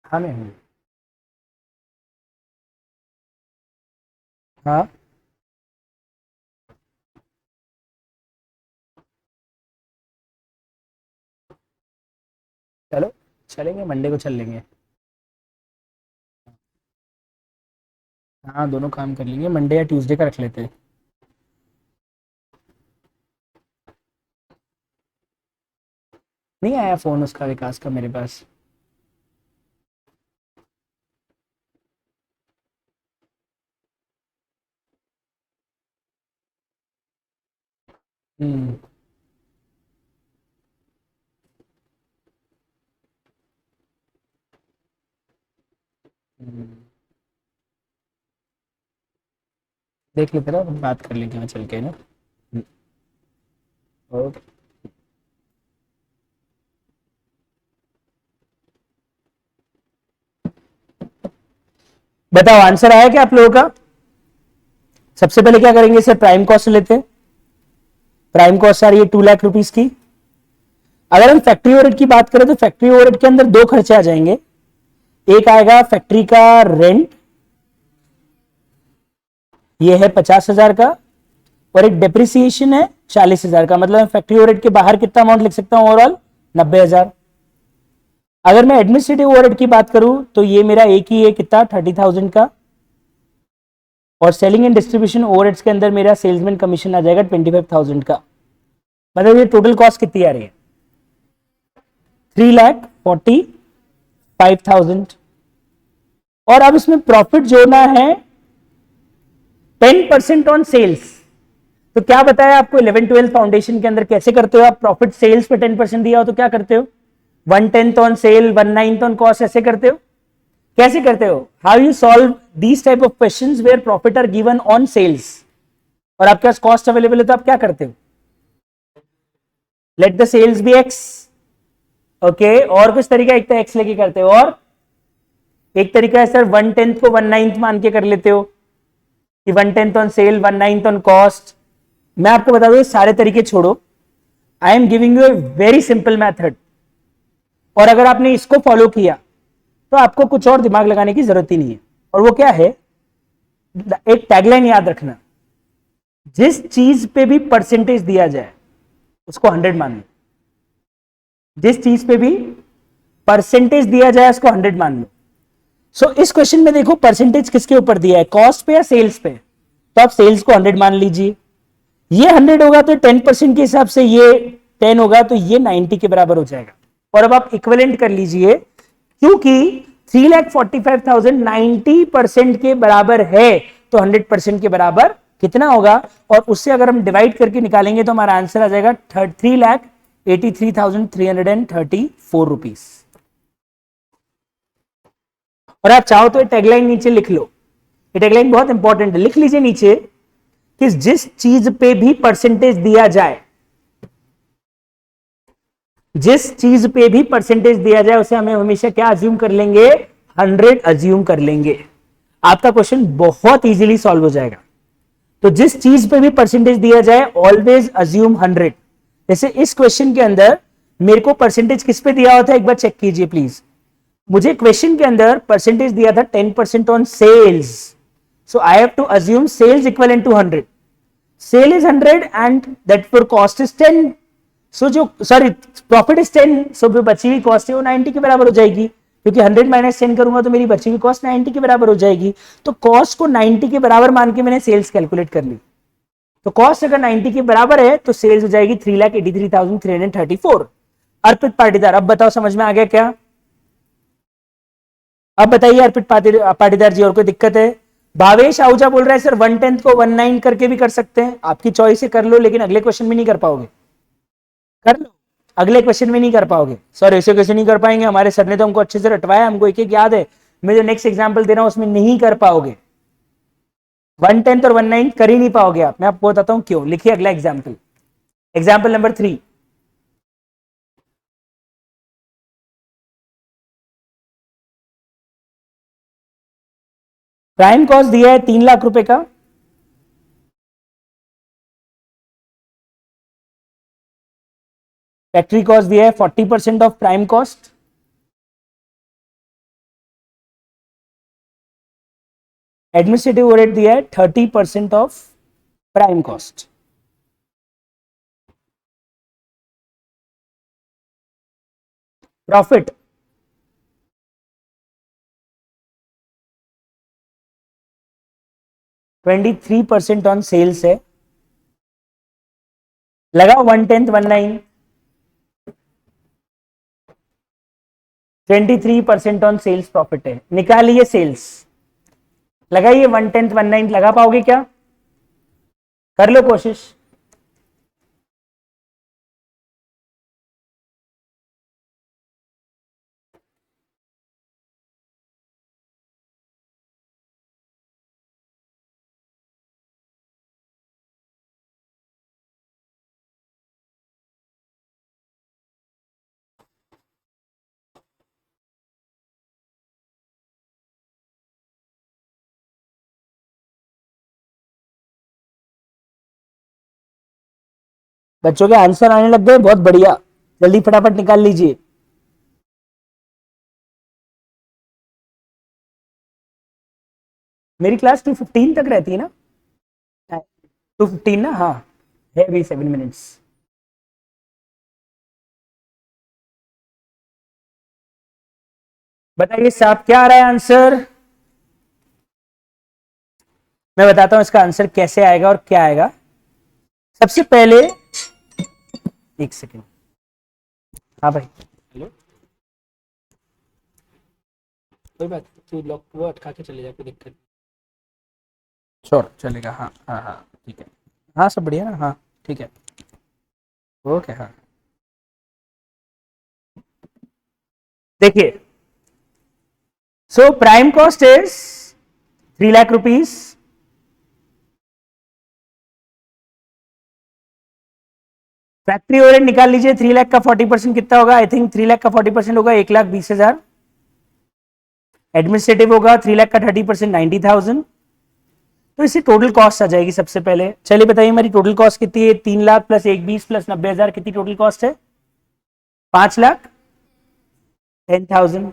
हाँ मैं हूँ। हाँ चलो चलेंगे, मंडे को चल लेंगे। हाँ दोनों काम कर लेंगे, मंडे या ट्यूसडे का रख लेते हैं। नहीं आया फोन उसका, विकास का मेरे पास। हम्म। हम्म। देख लेते ना, बात कर लेंगे वहाँ चल के ना। ओके। बताओ आंसर आया क्या आप लोगों का। सबसे पहले क्या करेंगे, सर प्राइम कॉस्ट लेते हैं। प्राइम कॉस्ट आ रही है 2,00,000 रुपीज की। अगर हम फैक्ट्री ओवरहेड की बात करें तो फैक्ट्री ओवरहेड के अंदर दो खर्चे आ जाएंगे। एक आएगा फैक्ट्री का रेंट, ये है 50,000 का, और एक डेप्रिसिएशन है 40,000 का। मतलब मैं फैक्ट्री ओवरहेड के बाहर कितना अमाउंट लिख सकता हूं, ओवरऑल 90,000। अगर मैं एडमिनिस्ट्रेटिव ओवरहेड की बात करूं तो ये मेरा एक ही है, कितना 30,000 का। और सेलिंग एंड डिस्ट्रीब्यूशन ओवरहेड्स के अंदर मेरा सेल्समैन कमीशन आ जाएगा 25,000 का। मतलब ये टोटल कॉस्ट कितनी आ रही है, 3,45,000। और अब इसमें प्रॉफिट जोड़ना है 10% ऑन सेल्स। तो क्या बताया आपको 11-12 फाउंडेशन के अंदर कैसे करते हो आप, प्रॉफिट सेल्स पे 10% दिया हो तो क्या करते हो, 1/10 ऑन सेल, 1/9 ऑन कॉस्ट, ऐसे करते हो। कैसे करते हो, how you solve these type of questions where profit are given on sales और आपके पास कॉस्ट अवेलेबल है, तो आप क्या करते हो, let the sales be X. Okay, और कुछ तरीका, एक तो एक्स लेके करते हो, और एक तरीका है सर 1/10 को 1/9 मान के कर लेते हो कि 1/10 ऑन सेल, 1/9 ऑन कॉस्ट। मैं आपको बता दूं सारे तरीके छोड़ो, I am giving U a very simple method, और अगर आपने इसको फॉलो किया तो आपको कुछ और दिमाग लगाने की जरूरत ही नहीं है। और वो क्या है, एक टैगलाइन याद रखना, जिस चीज पे भी परसेंटेज दिया जाए उसको 100 मान लो। जिस चीज पे भी परसेंटेज दिया जाए उसको 100 मान लो। सो इस क्वेश्चन में देखो परसेंटेज किसके ऊपर दिया है, कॉस्ट पे या सेल्स पे, तो आप सेल्स को 100 मान लीजिए। ये 100 होगा तो 10% के हिसाब से ये 10 होगा तो ये 90 के बराबर हो जाएगा। और अब आप इक्विवेलेंट कर लीजिए, क्योंकि 3,45,000 90% के बराबर है तो 100% के बराबर कितना होगा, और उससे अगर हम डिवाइड करके निकालेंगे तो हमारा आंसर आ जाएगा 3,83,334 रुपीज। और आप चाहो तो टैगलाइन नीचे लिख लो, ये टैगलाइन बहुत इंपॉर्टेंट है, लिख लीजिए नीचे कि जिस चीज पे भी परसेंटेज दिया जाए, जिस चीज पे भी परसेंटेज दिया जाए उसे हमें हमेशा क्या अज्यूम कर लेंगे, 100 अज्यूम कर लेंगे। आपका क्वेश्चन बहुत इजीली सॉल्व हो जाएगा। तो जिस चीज पे भी परसेंटेज दिया जाए ऑलवेज अज्यूम 100। जैसे इस क्वेश्चन के अंदर मेरे को परसेंटेज किस पे दिया होता है, एक बार चेक कीजिए प्लीज। मुझे क्वेश्चन के अंदर परसेंटेज दिया था 10% on sales, so I have to assume sales equal to 100। Sale is 100 and that for cost is 10, so जो सॉरी प्रॉफिट इज 10, सो जो बची हुई कॉस्ट है वो 90 के बराबर हो जाएगी, क्योंकि 100 माइनस 10 करूंगा तो मेरी बची हुई कॉस्ट 90 के बराबर हो जाएगी। तो कॉस्ट को 90 के बराबर मान के मैंने सेल्स कैलकुलेट कर ली। तो कॉस्ट अगर 90 के बराबर है तो सेल्स हो जाएगी 3,83,334। अर्पित पाटीदार, अब बताओ समझ में आ गया क्या? अब बताइए अर्पित पाटीदार जी, और कोई दिक्कत है? भावेश आहूजा बोल रहा है सर 1/10 को 19 करके भी कर सकते हैं, आपकी चॉइस है, कर लो, लेकिन अगले क्वेश्चन में नहीं कर पाओगे। कर लो, अगले क्वेश्चन में नहीं कर पाओगे। सर ऐसे कैसे नहीं कर पाएंगे, हमारे सर ने तो हमको अच्छे से रटवाया, हमको एक एक याद है। मैं जो नेक्स्ट एग्जाम्पल दे रहा हूं उसमें नहीं कर पाओगे, 1/10 और 1/9 कर ही नहीं पाओगे आप। मैं आपको बताता हूं क्यों। लिखिए अगला example, example number 3। Prime cost दिया है 3 लाख रुपए का, फैक्ट्री कॉस्ट दिया है 40% of prime cost, administrative overhead दिया है 30% of prime cost. Profit 23% on sales है, लगा 1/10 1/9, 23% ऑन सेल्स प्रॉफिट है। निकालिए सेल्स, लगाइए 1/10 1/9, लगा पाओगे क्या? कर लो कोशिश। बच्चों के आंसर आने लग गए, बहुत बढ़िया, जल्दी फटाफट निकाल लीजिए। मेरी क्लास 2:15 तक रहती है ना, 2:15 ना, हाँ है भी 7 मिनट्स। बताइए साहब क्या आ रहा है आंसर? मैं बताता हूं इसका आंसर कैसे आएगा और क्या आएगा। सबसे पहले एक सेकेंड, हाँ भाई हेलो, कोई बात, तू लॉक वो अटका के चले जा, कोई दिक्कत नहीं। छोड़ चलेगा, हाँ हाँ हाँ ठीक है, हाँ सब बढ़िया ना, हाँ ठीक है, ओके हाँ। देखिए, so prime cost is 3 lakh rupees, factory overhead निकाल लीजिए, 3 लाख का 40% कितना होगा? आई थिंक 3 लाख का 40% होगा 1,20,000। एडमिनिस्ट्रेटिव होगा 3 लाख का 30% 90,000। तो इसी टोटल कॉस्ट आ जाएगी सबसे पहले। चलिए बताइए हमारी टोटल कॉस्ट कितनी है? 3 लाख प्लस 1,20 प्लस 90,000, कितनी टोटल कॉस्ट है? 5,10,000।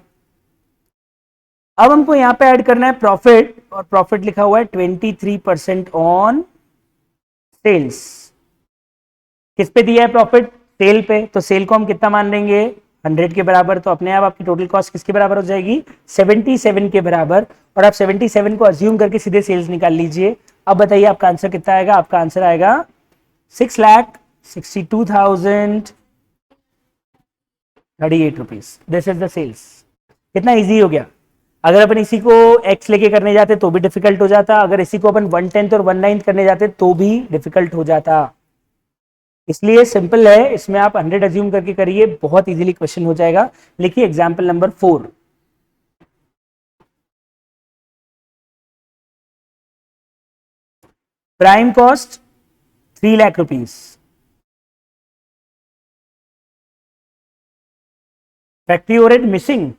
अब हमको यहां पे ऐड करना है प्रॉफिट, और प्रॉफिट लिखा हुआ है 23% ऑन सेल्स। किस पे दिया है प्रॉफिट? सेल पे। तो सेल को हम कितना मान लेंगे? 100 के बराबर। तो अपने आप आपकी टोटल कॉस्ट किसके बराबर हो जाएगी? 77 के बराबर। और आप 77 को अज्यूम करके सीधे सेल्स निकाल लीजिए। अब बताइए आपका आंसर कितना आएगा? आपका आंसर आएगा 6,62,038 rupees. This is the sales. कितना इजी हो गया। अगर अपन इसी को एक्स लेके करने जाते तो भी डिफिकल्ट हो जाता, अगर इसी को अपन 1/10 और 1/9 करने जाते तो भी डिफिकल्ट हो जाता। इसलिए सिंपल है, इसमें आप 100 अज्यूम करके करिए, बहुत इजीली क्वेश्चन हो जाएगा। लिखिए example number 4। Prime cost 3 lakh rupees, factory overhead missing,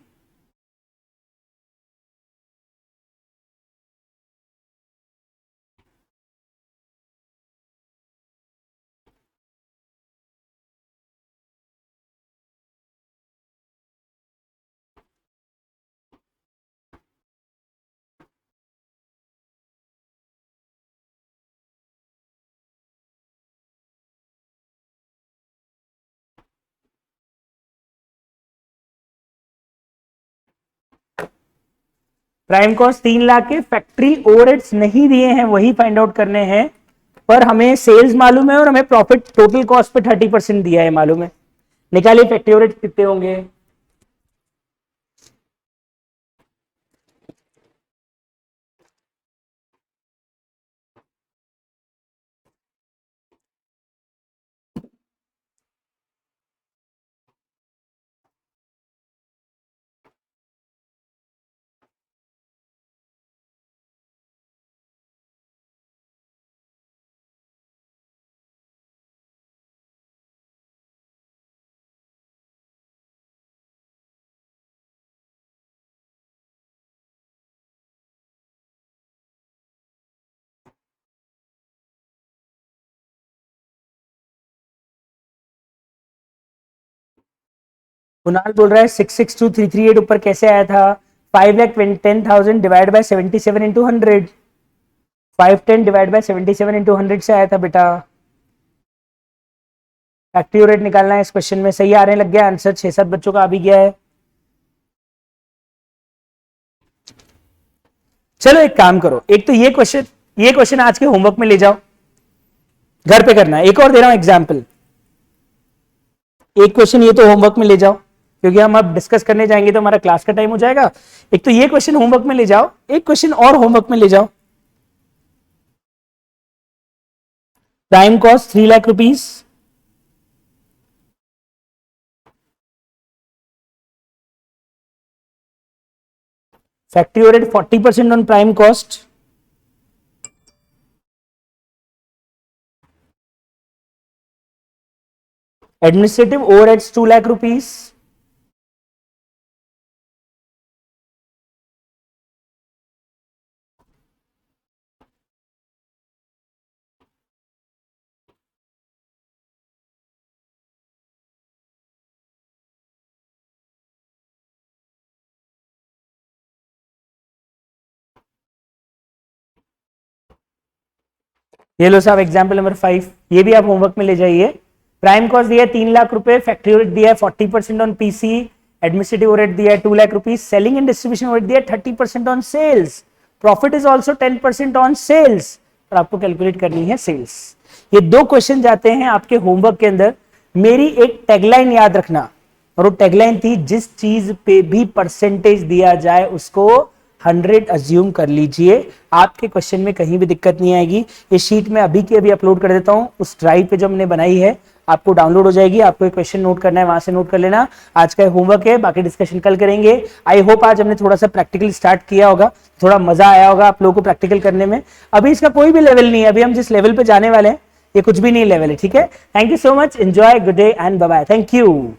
prime cost 3 lakh के, फैक्ट्री ओवरहेड्स नहीं दिए हैं, वही फाइंड आउट करने हैं, पर हमें सेल्स मालूम है और हमें प्रॉफिट टोटल कॉस्ट पे 30% दिया है मालूम है। निकालिए फैक्ट्री ओवरहेड्स कितने होंगे। कुणाल बोल रहा है 662338 ऊपर कैसे आया था। 5,10,000 divide by 77 into 100, 510 divide by 77 into 100 से आया था बेटा। फैक्ट्री ओवरहेड निकालना है इस क्वेश्चन में। सही आने लग गया आंसर, 6-7 बच्चों का आ भी गया है। चलो एक काम करो, एक तो ये क्वेश्चन आज के होमवर्क में ले जाओ, घर पे करना है। एक और दे रहा हूं एग्जाम्पल, एक क्वेश्चन ये तो होमवर्क में ले जाओ, क्योंकि हम अब डिस्कस करने जाएंगे तो हमारा क्लास का टाइम हो जाएगा। एक तो ये क्वेश्चन होमवर्क में ले जाओ, एक क्वेश्चन और होमवर्क में ले जाओ। Prime cost 3 lakh rupees, factory overhead 40% on prime cost, administrative overheads 2 lakh rupees, ये लो साहब एग्जाम्पल नंबर 5, ये भी आप होमवर्क में ले जाइए। प्राइम कॉस्ट दिया है 3 लाख रुपए, फैक्ट्री ओवरहेड दिया है 40% ऑन पीसी, एडमिनिस्ट्रेटिव ओवरहेड दिया है 2 lakh rupees, selling and distribution overhead दिया है 30% on sales, profit is also 10% on sales, और आपको कैलकुलेट करनी है सेल्स। ये 2 क्वेश्चन जाते हैं आपके होमवर्क के अंदर। मेरी एक टैगलाइन याद रखना, और वो टैगलाइन थी जिस चीज पे भी परसेंटेज दिया जाए उसको 100 अज्यूम कर लीजिए, आपके क्वेश्चन में कहीं भी दिक्कत नहीं आएगी। ये शीट में अभी की अभी अपलोड कर देता हूं, उस ड्राइव पे जो हमने बनाई है आपको डाउनलोड हो जाएगी। आपको एक क्वेश्चन नोट करना है, वहां से नोट कर लेना। आज का होमवर्क है, बाकी डिस्कशन कल करेंगे। आई होप आज हमने थोड़ा सा प्रैक्टिकल स्टार्ट किया होगा, थोड़ा मजा आया होगा आप लोगों को प्रैक्टिकल करने में। अभी इसका कोई भी लेवल नहीं है, अभी हम जिस लेवल पे जाने वाले हैं ये कुछ भी नहीं लेवल है, ठीक है। Thank you so much, enjoy, good day and bye bye, thank you.